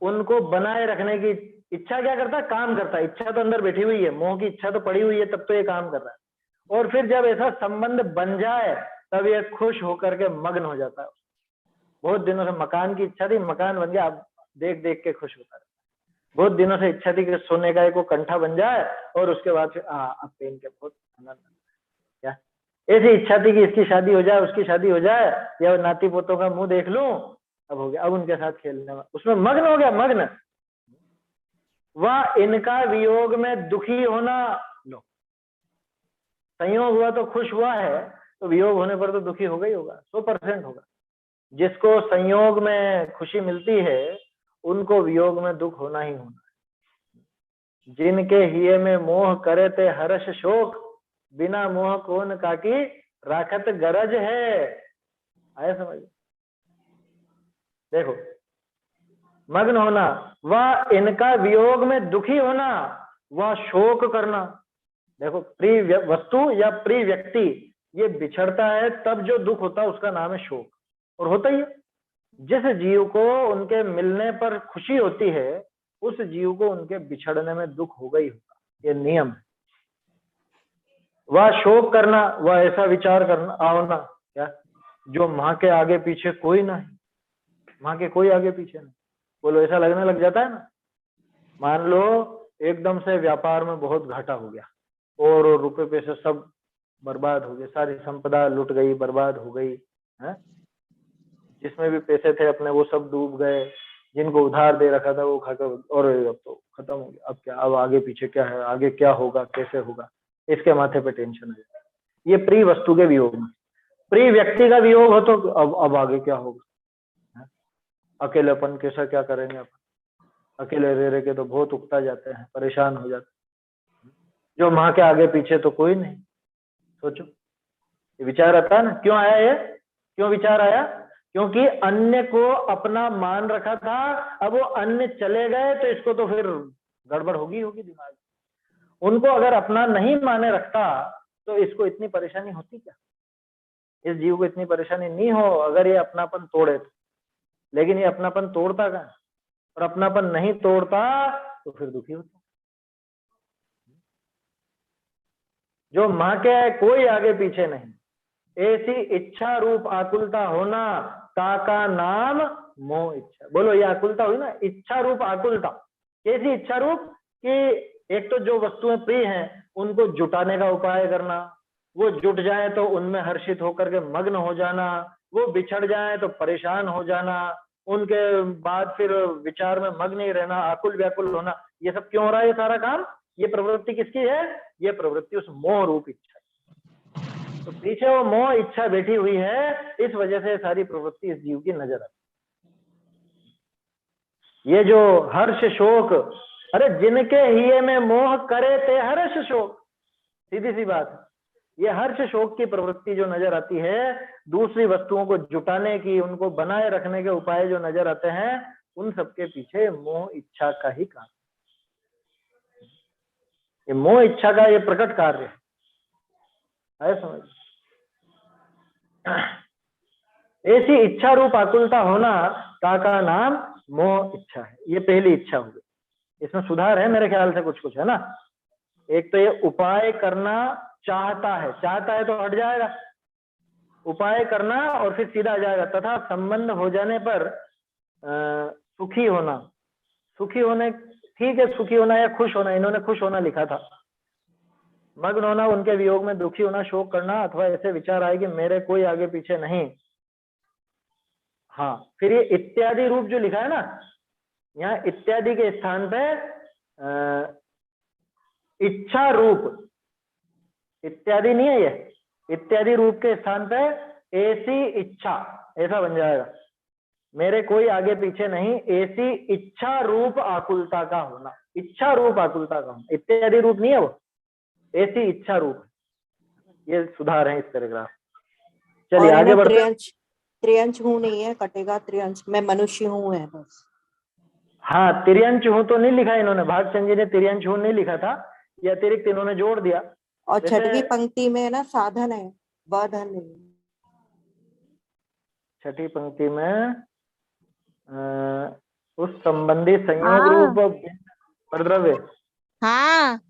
उनको बनाए रखने की इच्छा क्या करता है? काम करता है। इच्छा तो अंदर बैठी हुई है, मोह की इच्छा तो पड़ी हुई है, तब तो ये काम कर रहा है। और फिर जब ऐसा संबंध बन जाए तब ये खुश होकर के मग्न हो जाता है। बहुत दिनों से मकान की इच्छा थी, मकान बन गया, अब देख देख के खुश होता है। बहुत दिनों से इच्छा थी कि सोने का एक वो कंठा बन जाए, और उसके बाद फिर अब पहन के बहुत आनंद। क्या ऐसी इच्छा थी कि इसकी शादी हो जाए, उसकी शादी हो जाए, या नाती पोतों का मुंह देख लूं, अब हो गया, अब उनके साथ खेलने में उसमें मग्न हो गया, मग्न। वह इनका वियोग में दुखी होना, लो, संयोग हुआ तो खुश हुआ है, तो वियोग होने पर तो दुखी होगा ही होगा, 100% होगा। जिसको संयोग में खुशी मिलती है उनको वियोग में दुख होना ही होना है। जिनके हिये में मोह करे ते हर्ष शोक, बिना मोह कौन काकी राखत गरज है। आया समझ? देखो, मग्न होना, वह इनका वियोग में दुखी होना, वह शोक करना। देखो, प्रिय वस्तु या प्रिय व्यक्ति ये बिछड़ता है तब जो दुख होता है उसका नाम है शोक, और होता ही है। जिस जीव को उनके मिलने पर खुशी होती है उस जीव को उनके बिछड़ने में दुख होगा ही होगा, ये नियम है। वह शोक करना, वह ऐसा विचार करना आवना, क्या जो माँ के आगे पीछे कोई ना है, माँ के कोई आगे पीछे नहीं। बोलो, ऐसा लगने लग जाता है ना। मान लो एकदम से व्यापार में बहुत घाटा हो गया, और रुपए पैसे सब बर्बाद हो गए, सारी संपदा लुट गई, बर्बाद हो गई है। जिसमें भी पैसे थे अपने वो सब डूब गए, जिनको उधार दे रखा था वो खाकर, और अब तो खत्म हो गया, अब क्या, अब आगे पीछे क्या है, आगे क्या होगा, कैसे होगा, इसके माथे पे टेंशन है। ये प्रिय वस्तु के वियोग में। प्रिय व्यक्ति का वियोग हो तो अब आगे क्या होगा, अकेलेपन कैसा, क्या करेंगे अपन, अकेले रह रहे के तो बहुत उकता जाते हैं, परेशान हो जाते हैं। जो माँ के आगे पीछे तो कोई नहीं। सोचो, ये विचार आता है ना, क्यों आया ये, क्यों विचार आया? क्योंकि अन्य को अपना मान रखा था, अब वो अन्य चले गए तो इसको तो फिर गड़बड़ होगी दिमाग। उनको अगर अपना नहीं माने रखता तो इसको इतनी परेशानी होती क्या? इस जीव को इतनी परेशानी नहीं हो अगर ये अपनापन तोड़े तो। लेकिन ये अपनापन तोड़ता कहाँ, और अपनापन नहीं तोड़ता तो फिर दुखी होता। जो माँ के कोई आगे पीछे नहीं, ऐसी इच्छा रूप आकुलता होना, ताका नाम मोह इच्छा। बोलो, ये आकुलता हुई ना, इच्छा रूप आकुलता। कैसी इच्छा रूप? कि एक तो जो वस्तुएं प्रिय हैं उनको जुटाने का उपाय करना, वो जुट जाए तो उनमें हर्षित होकर के मग्न हो जाना, वो बिछड़ जाए तो परेशान हो जाना, उनके बाद फिर विचार में मग्न ही रहना, आकुल व्याकुल होना। ये सब क्यों हो रहा है? ये सारा काम, ये प्रवृत्ति किसकी है? ये प्रवृत्ति उस मोह रूप इच्छा। तो पीछे वो मोह इच्छा बैठी हुई है, इस वजह से सारी प्रवृत्ति इस जीव की नजर आती। ये जो हर्ष शोक, अरे जिनके हिये में मोह करे ते हर्ष शोक, सीधी सी बात है। ये हर्ष शोक की प्रवृत्ति जो नजर आती है, दूसरी वस्तुओं को जुटाने की, उनको बनाए रखने के उपाय जो नजर आते हैं, उन सबके पीछे मोह इच्छा का ही कारण। ये मोह इच्छा का ये प्रकट कार्य है, समझ? ऐसी इच्छा रूप आकुलता होना, का नाम मोह इच्छा है। ये पहली इच्छा हो गई। इसमें सुधार है मेरे ख्याल से, कुछ कुछ है ना। एक तो ये उपाय करना चाहता है तो हट जाएगा, उपाय करना और फिर सीधा आ जाएगा। तथा संबंध हो जाने पर सुखी होना, सुखी होने, ठीक है, सुखी होना या खुश होना, इन्होंने खुश होना लिखा था। मग्न होना, उनके वियोग में दुखी होना, शोक करना, अथवा ऐसे विचार आए कि मेरे कोई आगे पीछे नहीं। हाँ, फिर ये इत्यादि रूप जो लिखा है ना, यहाँ इत्यादि के स्थान पे इच्छा रूप, इत्यादि नहीं है, ये इत्यादि रूप के स्थान पे ऐसी इच्छा, ऐसा बन जाएगा। मेरे कोई आगे पीछे नहीं, ऐसी इच्छा रूप आकुलता का होना, इच्छा रूप आकुलता का होना, इत्यादि रूप नहीं है वो, ऐसी इच्छा रूप। ये सुधार है इस पैराग्राफ। चलिए आगे बढ़ते हैं। त्रियंश हूँ नहीं है, कटेगा त्रियंश, मैं मनुष्य हूँ है बस। हाँ, तिर्यंश हूँ तो नहीं लिखा इन्होंने, भागचंद जी ने तिर्यंश हूँ नहीं लिखा था, ये अतिरिक्त इन्होंने जोड़ दिया। और छठी पंक्ति में ना साधन है, वधन नहीं। छठी पंक्ति में उस संबंधी संयोग रूप परद्रव्य हाँ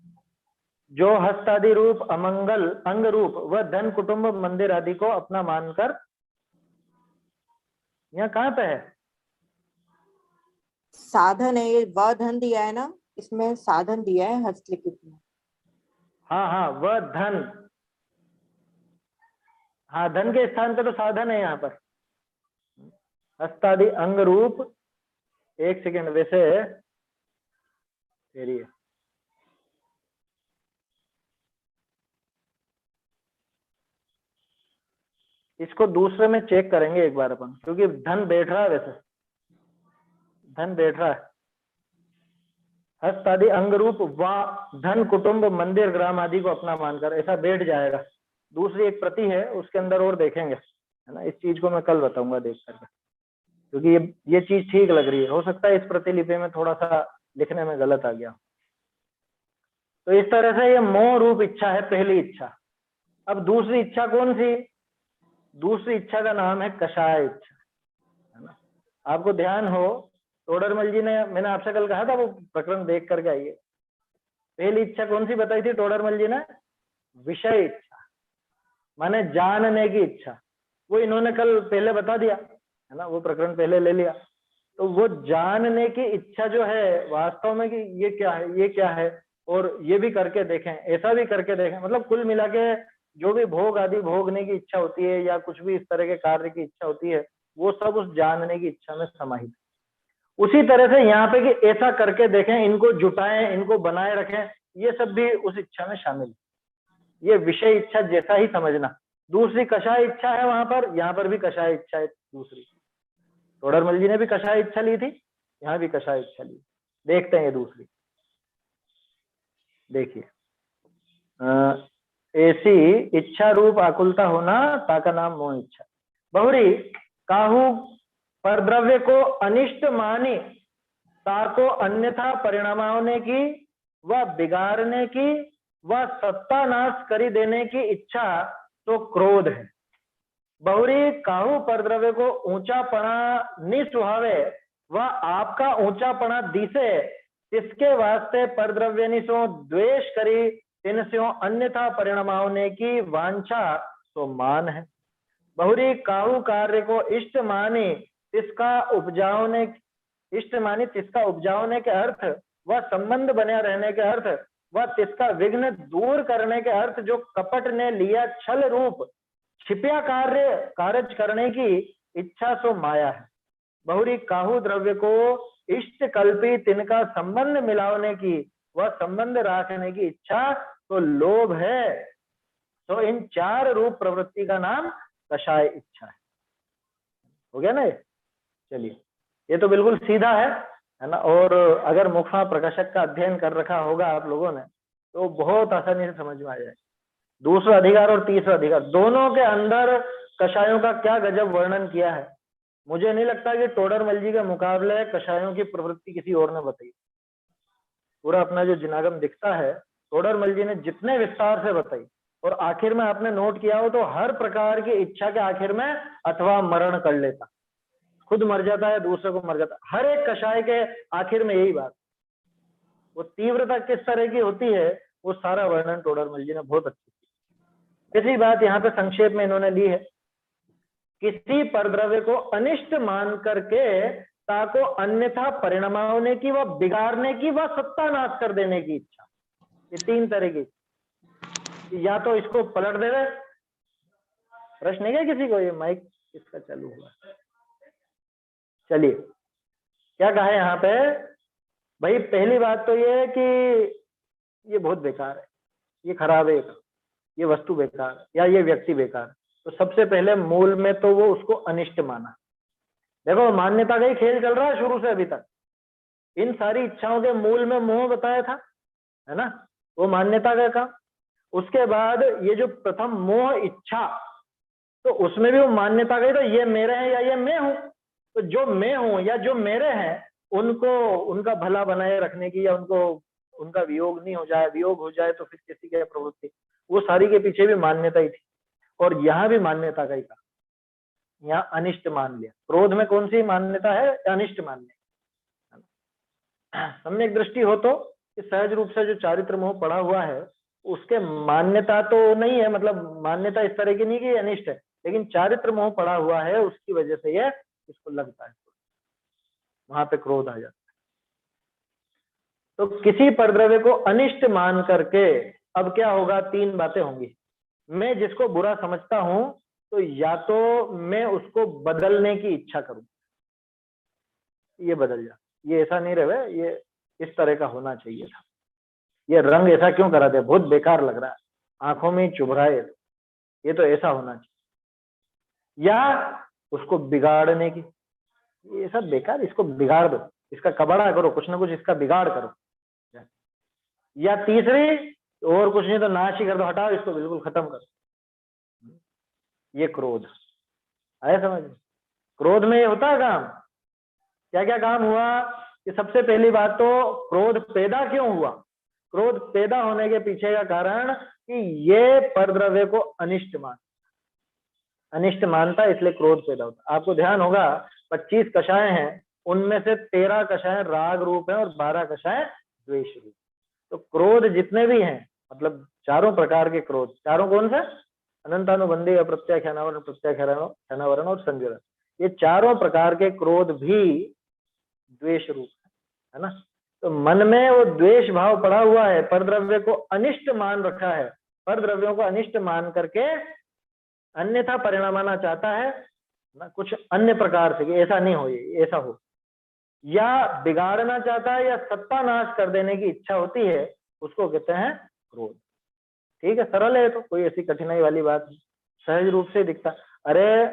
जो हस्तादि रूप, अमंगल अंग रूप व धन कुटुंब मंदिर आदि को अपना मानकर, यहाँ कहाँ पे है? साधन है, ये व धन दिया है ना, इसमें साधन दिया है हस्तलिखित में। हाँ हाँ, वह धन, हाँ धन के स्थान पे तो साधन है यहाँ पर। हस्तादि अंग रूप, एक सेकेंड, वैसे तेरी इसको दूसरे में चेक करेंगे एक बार अपन, क्योंकि धन बैठ रहा है, वैसे धन बैठ रहा है। हस्तादि अंग रूप व धन कुटुंब मंदिर ग्राम आदि को अपना मानकर, ऐसा बैठ जाएगा। दूसरी एक प्रति है उसके अंदर और देखेंगे, है ना, इस चीज को मैं कल बताऊंगा देख करके, क्योंकि ये चीज ठीक लग रही है। हो सकता है इस प्रतिलिपि में थोड़ा सा लिखने में गलत आ गया। तो इस तरह से ये मोह रूप इच्छा है, पहली इच्छा। अब दूसरी इच्छा कौन सी? दूसरी इच्छा का नाम है कषाय इच्छा, है ना। आपको ध्यान हो, टोडरमल जी ने, मैंने आपसे कल कहा था वो प्रकरण देख करके आइए। पहली इच्छा कौन सी बताई थी टोडरमल जी ने? विषय इच्छा, माने जानने की इच्छा। वो इन्होंने कल पहले बता दिया, है ना, वो प्रकरण पहले ले लिया। तो वो जानने की इच्छा जो है वास्तव में कि ये क्या है, ये क्या है, और ये भी करके देखें, ऐसा भी करके देखें, मतलब कुल मिला के जो भी भोग आदि भोगने की इच्छा होती है या कुछ भी इस तरह के कार्य की इच्छा होती है, वो सब उस जानने की इच्छा में समाहित। उसी तरह से यहाँ पे कि ऐसा करके देखें, इनको जुटाएं, इनको बनाए रखें, ये सब भी उस इच्छा में शामिल। ये विषय इच्छा जैसा ही समझना। दूसरी कषाय इच्छा है वहां पर, यहाँ पर भी कषाय इच्छा है दूसरी। टोडरमल जी ने भी कषाय इच्छा ली थी, यहाँ भी कषाय इच्छा ली। देखते हैं ये दूसरी, देखिए, ऐसी इच्छा रूप आकुलता होना, ताका नाम मोह इच्छा। बहुरी काहू परद्रव्य को अनिष्ट मानी, ताको अन्यथा परिणामने की व बिगाड़ने की व सत्तानाश करी देने की इच्छा तो क्रोध है। बहुरी काहू परद्रव्य को ऊंचापना निसुहावे व आपका ऊंचापना दिसे, इसके वास्ते परद्रव्य निसो द्वेष करी, तिनस्यो अन्यथा परिणामने की वांछा तो मान है। बहुरी काहू कार्य को इष्ट मानी, इसका उपजाने, इष्ट मानी तिसका उपजाने के अर्थ व संबंध बने रहने के अर्थ व तिसका विघ्न दूर करने के अर्थ जो कपट ने लिया छल रूप छिपिया कार्य करने की इच्छा सो माया है। बहुरी काहू द्रव्य को इष्ट कल्पी तिनका संबंध मिलाने की व संबंध रखने की इच्छा तो लोभ है। तो इन चार रूप प्रवृत्ति का नाम कषाय इच्छा है। हो गया ना ये? चलिए, ये तो बिल्कुल सीधा है ना। और अगर मुखा प्रकाशक का अध्ययन कर रखा होगा आप लोगों ने तो बहुत आसानी से समझ में आ जाए। दूसरा अधिकार और तीसरा अधिकार दोनों के अंदर कषायों का क्या गजब वर्णन किया है। मुझे नहीं लगता कि टोडरमल जी के मुकाबले कषायों की प्रवृत्ति किसी और ने बताई। पूरा अपना जो जिनागम दिखता है, टोडरमल जी ने जितने विस्तार से बताई, और आखिर में आपने नोट किया हो तो हर प्रकार की इच्छा के आखिर में अथवा मरण कर लेता, खुद मर जाता है, दूसरे को मर जाता, हर एक कषाय के आखिर में यही बात। वो तीव्रता किस तरह की होती है वो सारा वर्णन टोडरमल जी ने बहुत अच्छी की। इसी बात यहाँ पे संक्षेप में इन्होंने ली है, किसी परद्रव्य को अनिष्ट मान करके ताको अन्यथा परिणामने की व बिगाड़ने की व सत्तानाश कर देने की इच्छा। ये तीन तरह की, या तो इसको पलट दे रहे। प्रश्न है क्या किसी को? ये माइक इसका चालू हुआ। चलिए, क्या कहा है यहाँ पे भाई? पहली बात तो ये है कि ये बहुत बेकार है, ये खराब है, ये वस्तु बेकार या ये व्यक्ति बेकार। तो सबसे पहले मूल में तो वो उसको अनिष्ट माना। देखो, मान्यता का ही खेल चल रहा है शुरू से अभी तक। इन सारी इच्छाओं के मूल में मोह बताया था, है ना, वो मान्यता का काम। उसके बाद ये जो प्रथम मोह इच्छा, तो उसमें भी वो मान्यता गई, तो ये मेरे हैं या ये मैं हूं। तो जो मैं हूं या जो मेरे हैं उनको, उनका भला बनाए रखने की, या उनको, उनका वियोग नहीं हो जाए, वियोग हो जाए तो फिर किसी की प्रवृत्ति, वो सारी के पीछे भी मान्यता ही थी। और यहाँ भी मान्यता का ही था, यहाँ अनिष्ट मान लिया। क्रोध में कौन सी मान्यता है? अनिष्ट मानने। सम्यक दृष्टि हो तो सहज रूप से जो चारित्र मोह पड़ा हुआ है उसके मान्यता तो नहीं है, मतलब मान्यता इस तरह की नहीं कि अनिष्ट है, लेकिन चारित्र मोह पड़ा हुआ है उसकी वजह से ये इसको लगता है, वहां पे क्रोध आ जाता है। तो किसी परद्रव्य को अनिष्ट मान करके अब क्या होगा, तीन बातें होंगी। मैं जिसको बुरा समझता हूं तो या तो मैं उसको बदलने की इच्छा करूं, ये बदल जा, ये ऐसा नहीं रहे, ये इस तरह का होना चाहिए था, ये रंग ऐसा क्यों करा दे, बहुत बेकार लग रहा है, आंखों में चुभ रहा है, ये तो ऐसा होना चाहिए। या उसको बिगाड़ने की, ये सब बेकार, इसको बिगाड़ दो, इसका कबाड़ा करो, कुछ ना कुछ इसका बिगाड़ करो। या तीसरी, और कुछ नहीं तो नाश ही कर दो, हटाओ इसको, बिल्कुल खत्म करो। ये क्रोध आया समझ में? क्रोध में ये होता है काम, क्या क्या काम हुआ कि सबसे पहली बात तो क्रोध पैदा क्यों हुआ, क्रोध पैदा होने के पीछे का कारण कि ये परद्रव्य को अनिष्ट मानता है, इसलिए क्रोध पैदा होता। आपको ध्यान होगा 25 कषाय हैं, उनमें से 13 कषाय राग रूप है और 12 कषाय द्वेष रूप। तो क्रोध जितने भी हैं, मतलब चारों प्रकार के क्रोध, चारों कौन से, अनंतानुबंधी, अप्रत्याख्यानावरण, प्रत्याख्यानावरण और संजरण, ये चारों प्रकार के क्रोध भी द्वेष रूप है ना। तो मन में वो द्वेष भाव पड़ा हुआ है, परद्रव्य को अनिष्ट मान रखा है, परद्रव्यों को अनिष्ट मान करके अन्यथा परिणामाना चाहता है ना, कुछ अन्य प्रकार से कि ऐसा नहीं हो, ये ऐसा हो, या बिगाड़ना चाहता है, या सत्यानाश कर देने की इच्छा होती है, उसको कहते हैं क्रोध। ठीक है, सरल है, तो कोई ऐसी कठिनाई वाली बात नहीं, सहज रूप से दिखता। अरे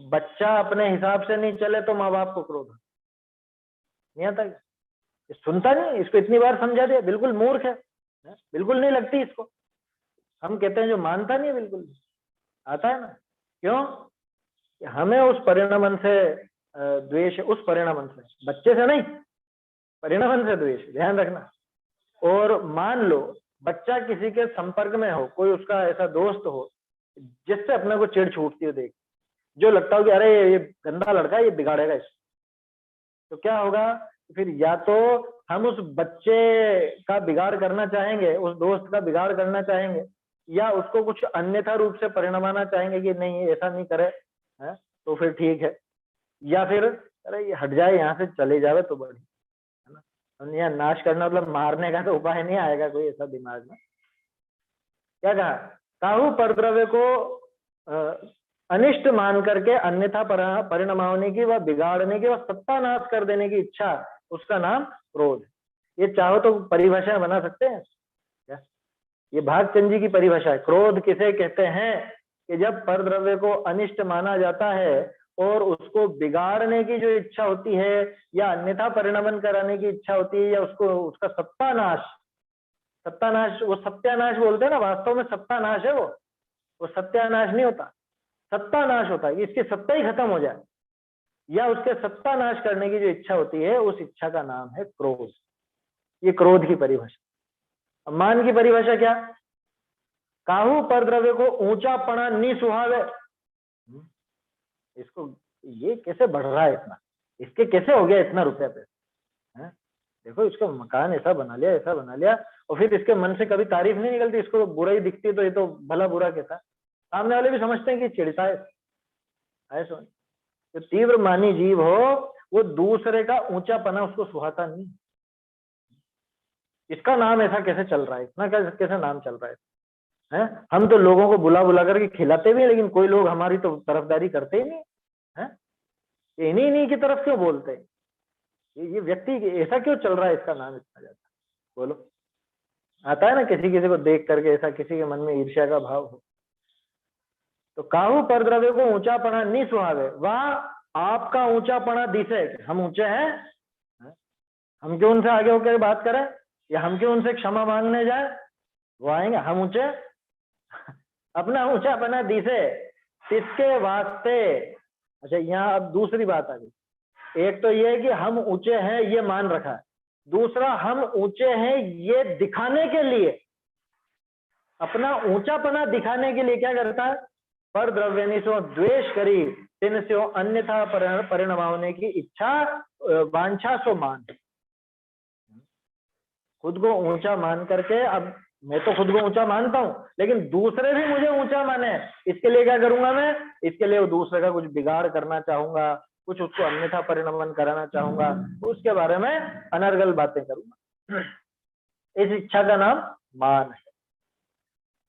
बच्चा अपने हिसाब से नहीं चले तो माँ बाप को क्रोध नहीं आता, सुनता नहीं, इसको इतनी बार समझा दिया, बिल्कुल मूर्ख है, बिल्कुल नहीं लगती इसको। हम कहते हैं जो मानता नहीं, बिल्कुल आता है ना, क्यों, हमें उस परिणामन से द्वेष, उस परिणामन से, बच्चे से नहीं, परिणामन से द्वेष, ध्यान रखना। और मान लो बच्चा किसी के संपर्क में हो, कोई उसका ऐसा दोस्त हो जिससे अपने को चिढ़ छूटती हो देख, जो लगता हो कि अरे ये गंदा लड़का, ये बिगाड़ेगा इसको, तो क्या होगा, फिर या तो हम उस बच्चे का बिगाड़ करना चाहेंगे, उस दोस्त का बिगाड़ करना चाहेंगे, या उसको कुछ अन्यथा रूप से परिणमाना चाहेंगे कि नहीं ऐसा नहीं करे, है तो फिर ठीक है, या फिर अरे ये हट जाए यहाँ से, चले जावे तो बड़ी, है ना। यहाँ नाश करना मतलब मारने का तो उपाय नहीं आएगा कोई ऐसा दिमाग में। क्या कहा, काहू परद्रव्य को अनिष्ट मान करके अन्यथा परिणमाने की, व बिगाड़ने की, व सत्यानाश कर देने की इच्छा, उसका नाम क्रोध। ये चाहो तो परिभाषा बना सकते हैं क्या, ये भागचंद जी की परिभाषा है। क्रोध किसे कहते हैं कि जब परद्रव्य को अनिष्ट माना जाता है और उसको बिगाड़ने की जो इच्छा होती है, या अन्यथा परिणमन कराने की इच्छा होती है, या उसको उसका सत्यानाश, वो सत्यानाश बोलते हैं ना, वास्तव में सत्यानाश है वो सत्यानाश नहीं होता, सत्यानाश होता है, इसकी सत्ता ही खत्म हो जाए, या उसके सत्यानाश करने की जो इच्छा होती है, उस इच्छा का नाम है क्रोध। ये क्रोध की परिभाषा। मान की परिभाषा क्या, काहू परद्रव्य को ऊंचापना नहीं सुहावे, इसको ये कैसे बढ़ रहा है इतना, इसके कैसे हो गया इतना रुपया पैसा, देखो इसको मकान ऐसा बना लिया, ऐसा बना लिया, और फिर इसके मन से कभी तारीफ नहीं निकलती, इसको बुराई दिखती है तो ये तो भला बुरा कहता, सामने वाले भी समझते हैं कि चिढ़ता है ऐसा। जो तीव्र मानी जीव हो वो दूसरे का ऊंचापना उसको सुहाता नहीं, इसका नाम ऐसा कैसे चल रहा है, इतना कैसे नाम चल रहा है। हम तो लोगों को बुला बुला करके खिलाते भी, लेकिन कोई लोग हमारी तो तरफदारी करते ही नहीं है, इन्हीं की तरफ क्यों बोलते हैं, ये व्यक्ति ऐसा क्यों चल रहा है, इसका नाम इतना ज्यादा, बोलो। आता है ना किसी किसी को देख करके ऐसा, किसी के मन में ईर्ष्या का भाव हो। तो काहू परद्रव्य को ऊंचापना नहीं सुहावे, वह आपका ऊंचापना दिसे, हम ऊंचे हैं, हम क्यों उनसे आगे होकर बात करें, या हम क्यों उनसे क्षमा मांगने जाए, वो आएंगे, हम ऊंचे अपना ऊंचापना दिसे, किसके वास्ते। अच्छा यहाँ अब दूसरी बात आ गई, एक तो ये कि हम ऊंचे हैं ये मान रखा है, दूसरा हम ऊंचे हैं ये दिखाने के लिए, अपना ऊंचापना दिखाने के लिए क्या करता है, पर द्रव्यनिशो द्वेष करी तिनस्यो अन्यथा परिणमाने की इच्छा वांछा सो मान। खुद को ऊंचा मान करके, अब मैं तो खुद को ऊंचा मानता हूं, लेकिन दूसरे भी मुझे ऊंचा माने, इसके लिए क्या करूंगा मैं? इसके लिए वो दूसरे का कुछ बिगाड़ करना चाहूंगा, कुछ उसको अन्यथा परिणमन कराना चाहूंगा, उसके बारे में अनर्गल बातें करूंगा। इस इच्छा का नाम मान है।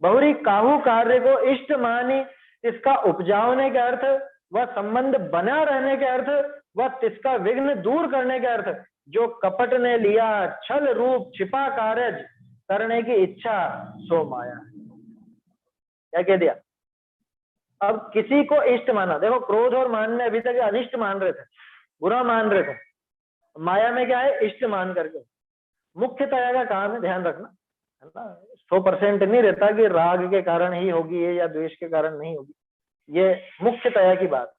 बहुरी काहू कार्य को इष्ट मानी, इसका उपजाने के अर्थ व संबंध बना रहने के अर्थ व तिसका विघ्न दूर करने के अर्थ, जो कपट ने लिया छल रूप छिपा कार्य करने की इच्छा सो माया। क्या कह दिया? अब किसी को इष्ट माना, देखो क्रोध और मान में अभी तक अनिष्ट मान रहे थे, बुरा मान रहे थे, माया में क्या है? इष्ट मान करके। मुख्यतया का काम है, ध्यान रखना, है ना, 100% नहीं रहता कि राग के कारण ही होगी ये या द्वेष के कारण नहीं होगी, ये मुख्यतया की बात।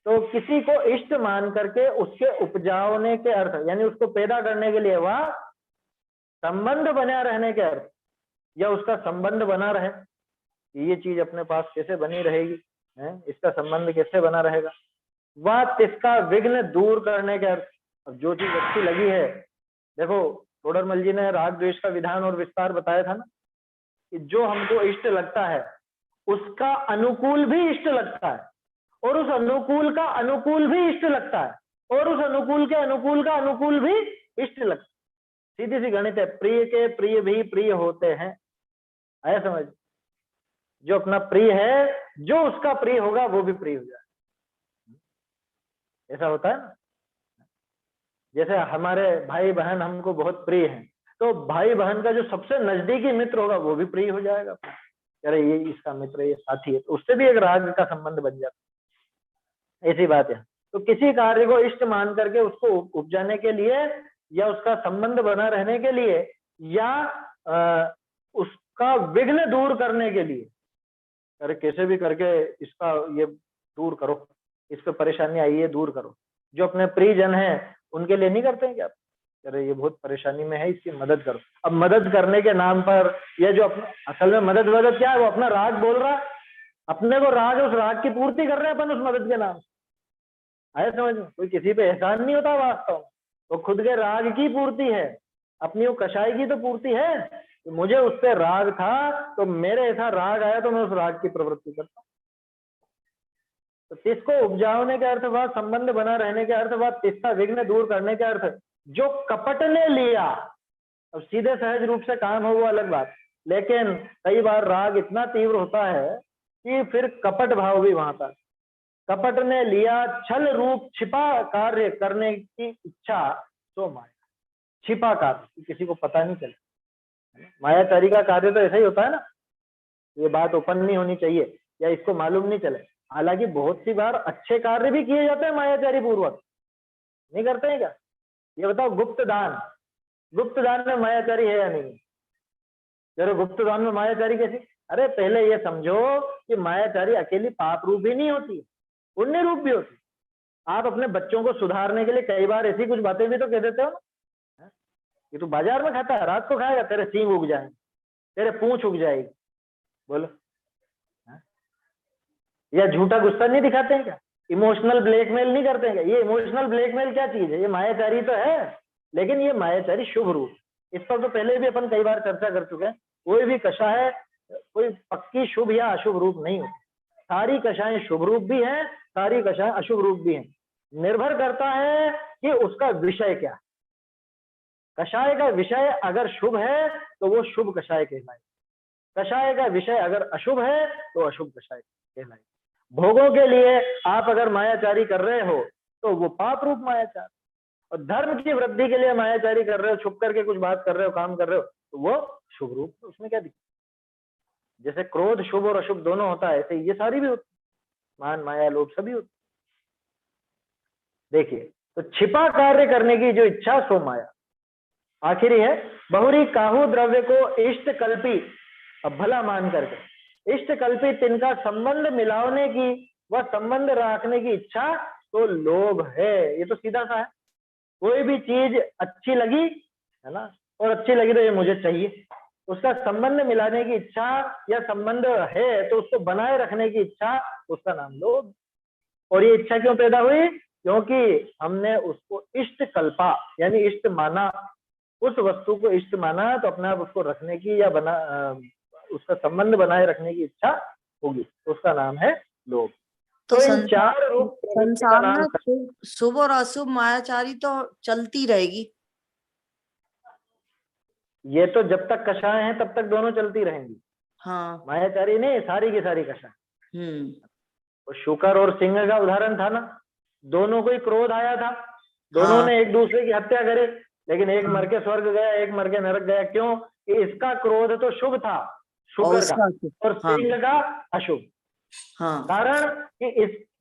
तो किसी को इष्ट मान करके उसके उपजाने के अर्थ, यानी उसको पैदा करने के लिए, वह संबंध बना रहने के अर्थ, या उसका संबंध बना रहे, ये चीज अपने पास कैसे बनी रहेगी, है इसका संबंध कैसे बना रहेगा, वह इसका विघ्न दूर करने के अर्थ। अब जो चीज अच्छी लगी है, देखो टोडरमल जी ने राग द्वेष का विधान और विस्तार बताया था ना, कि जो हमको इष्ट लगता है उसका अनुकूल भी इष्ट लगता है, और उस अनुकूल का अनुकूल भी इष्ट लगता है, और उस अनुकूल के अनुकूल का अनुकूल भी इष्ट लगता है। सीधी सी गणित है, प्रिय के प्रिय भी प्रिय होते हैं, आया समझ? जो अपना प्रिय है, जो उसका प्रिय होगा वो भी प्रिय हो जाए, ऐसा होता है ना। जैसे हमारे भाई बहन हमको बहुत प्रिय हैं, तो भाई बहन का जो सबसे नजदीकी मित्र होगा वो भी प्रिय हो जाएगा, अरे ये इसका मित्र, ये साथी है, तो उससे भी एक राग का संबंध बन जाता है। ऐसी बात है। तो किसी कार्य को इष्ट मान करके उसको उपजाने के लिए, या उसका संबंध बना रहने के लिए, या उसका विघ्न दूर करने के लिए, अरे कैसे भी करके इसका ये दूर करो, इस पे परेशानी आई है दूर करो। जो अपने प्रियजन है उनके लिए नहीं करते हैं क्या? अरे ये बहुत परेशानी में है, इसकी मदद करो। अब मदद करने के नाम पर, या जो अपना असल में मदद क्या है, वो अपना राग बोल रहा है, अपने को राग, उस राग की पूर्ति कर रहे हैं अपन उस मदद के नाम। आया समझ में? कोई किसी पे एहसान नहीं होता वास्तव में, वो खुद के राग की पूर्ति है, अपनी वो कषाय की तो पूर्ति है। तो मुझे उस पर राग था, तो मेरे ऐसा राग आया तो मैं उस राग की प्रवृत्ति करता हूँ। तो तिसको उपजाने के अर्थ व संबंध बना रहने के अर्थ व तिसका विघ्न दूर करने के अर्थ, जो कपट ने लिया। अब सीधे सहज रूप से काम हो वो अलग बात, लेकिन कई बार राग इतना तीव्र होता है कि फिर कपट भाव भी वहां पर। कपट ने लिया छल रूप छिपा कार्य करने की इच्छा तो माया। छिपा कार्य, किसी को पता नहीं चले। मायाचारी का कार्य तो ऐसा ही होता है ना, ये बात ओपन नहीं होनी चाहिए, या इसको मालूम नहीं चले। हालांकि बहुत सी बार अच्छे कार्य भी किए जाते हैं मायाचारी पूर्वक, नहीं करते हैं क्या? ये बताओ, गुप्त दान, गुप्त दान में मायाचारी है या नहीं? जरा गुप्त दान में मायाचारी कैसी? अरे पहले ये समझो कि मायाचारी अकेली पाप रूप भी नहीं होती, पुण्य रूप भी होती। आप अपने बच्चों को सुधारने के लिए कई बार ऐसी कुछ बातें भी तो कह देते हो ना, ये तो बाजार में खाता है, रात को खाएगा, तेरे सींग उग जाएंगे, तेरे पूंछ उग जाएगी, बोलो। या झूठा गुस्सा नहीं दिखाते हैं क्या? इमोशनल ब्लैकमेल नहीं करते हैं क्या? ये इमोशनल ब्लैकमेल क्या चीज है? ये मायाचारी तो है, लेकिन ये मायाचारी शुभ रूप। इस पर तो पहले भी अपन कई बार चर्चा कर चुके हैं। कोई भी कषाय कोई पक्की शुभ या अशुभ रूप नहीं होती, सारी कषाएं शुभ रूप भी हैं, सारी कषाएं अशुभ रूप भी हैं। निर्भर करता है कि उसका विषय क्या है। कषाय का विषय अगर शुभ है तो वो शुभ कषाय कहलाए, कषाय का विषय अगर अशुभ है तो अशुभ कषाय कहलाए। भोगों के लिए आप अगर मायाचारी कर रहे हो तो वो पाप रूप मायाचार, और धर्म की वृद्धि के लिए मायाचारी कर रहे हो, छुप करके कुछ बात कर रहे हो, काम कर रहे हो, तो वो शुभ रूप। उसमें क्या दिक्कत? जैसे क्रोध शुभ और अशुभ दोनों होता है, ऐसे ये सारी भी होती, मान माया लोभ सभी होती। देखिए, तो छिपा कार्य करने की जो इच्छा सो माया। आखिरी है, बहुरी काहू द्रव्य को इष्ट कल्पी, अब भला मान करके इष्ट कल्पी तिनका संबंध मिलाने की व संबंध रखने की इच्छा तो लोभ है। ये तो सीधा सा है, कोई भी चीज अच्छी लगी है ना, और अच्छी लगी तो ये मुझे चाहिए, उसका संबंध मिलाने की इच्छा या संबंध है तो उसको बनाए रखने की इच्छा, उसका नाम लोभ। और ये इच्छा क्यों पैदा हुई? क्योंकि हमने उसको इष्ट कल्पा यानी इष्ट माना, उस वस्तु को इष्ट माना तो अपने आप उसको रखने की या उसका संबंध बनाए रखने की इच्छा होगी, तो उसका नाम है लोभ। तो इन चार रूप प्रवृत्ति का संसार नाम में शुभ और अशुभ मायाचारी तो चलती रहेगी। ये तो जब तक कषाय हैं तब तक दोनों चलती रहेंगी। हाँ। मायाचारी नहीं, सारी की सारी कषाय। और शुकर और सिंह का उदाहरण था ना, दोनों को ही क्रोध आया था, दोनों हाँ। ने एक दूसरे की हत्या करी, लेकिन एक मर के स्वर्ग गया, एक मर के नरक गया। क्यों? कि इसका क्रोध तो शुभ था, शुकर का, और हाँ। सिंह का अशुभ। हाँ। कारण कि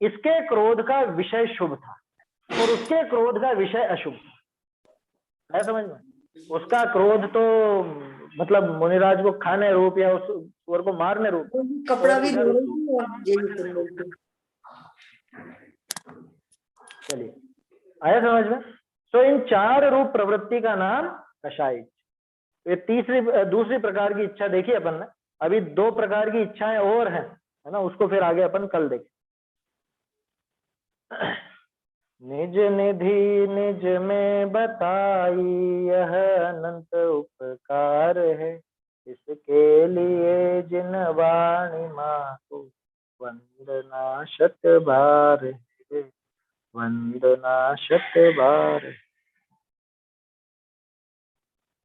इसके क्रोध का विषय शुभ था और उसके क्रोध का विषय अशुभ था। है समझ में? उसका क्रोध तो मतलब मुनिराज को खाने रूप या उस सुअर को मारने रूप, कपड़ा भी इधर चलिए आया समझ में? तो इन चार रूप प्रवृत्ति का नाम कषाय। ये दूसरी प्रकार की इच्छा देखी अपन ने। अभी दो प्रकार की इच्छाएं और हैं, है ना, उसको फिर आगे अपन कल देखें। निज निधि निज में बताई यह अनंत उपकार है, इसके लिए जिन वाणी माँ को वंदना शत बार है, वंदना शत बार।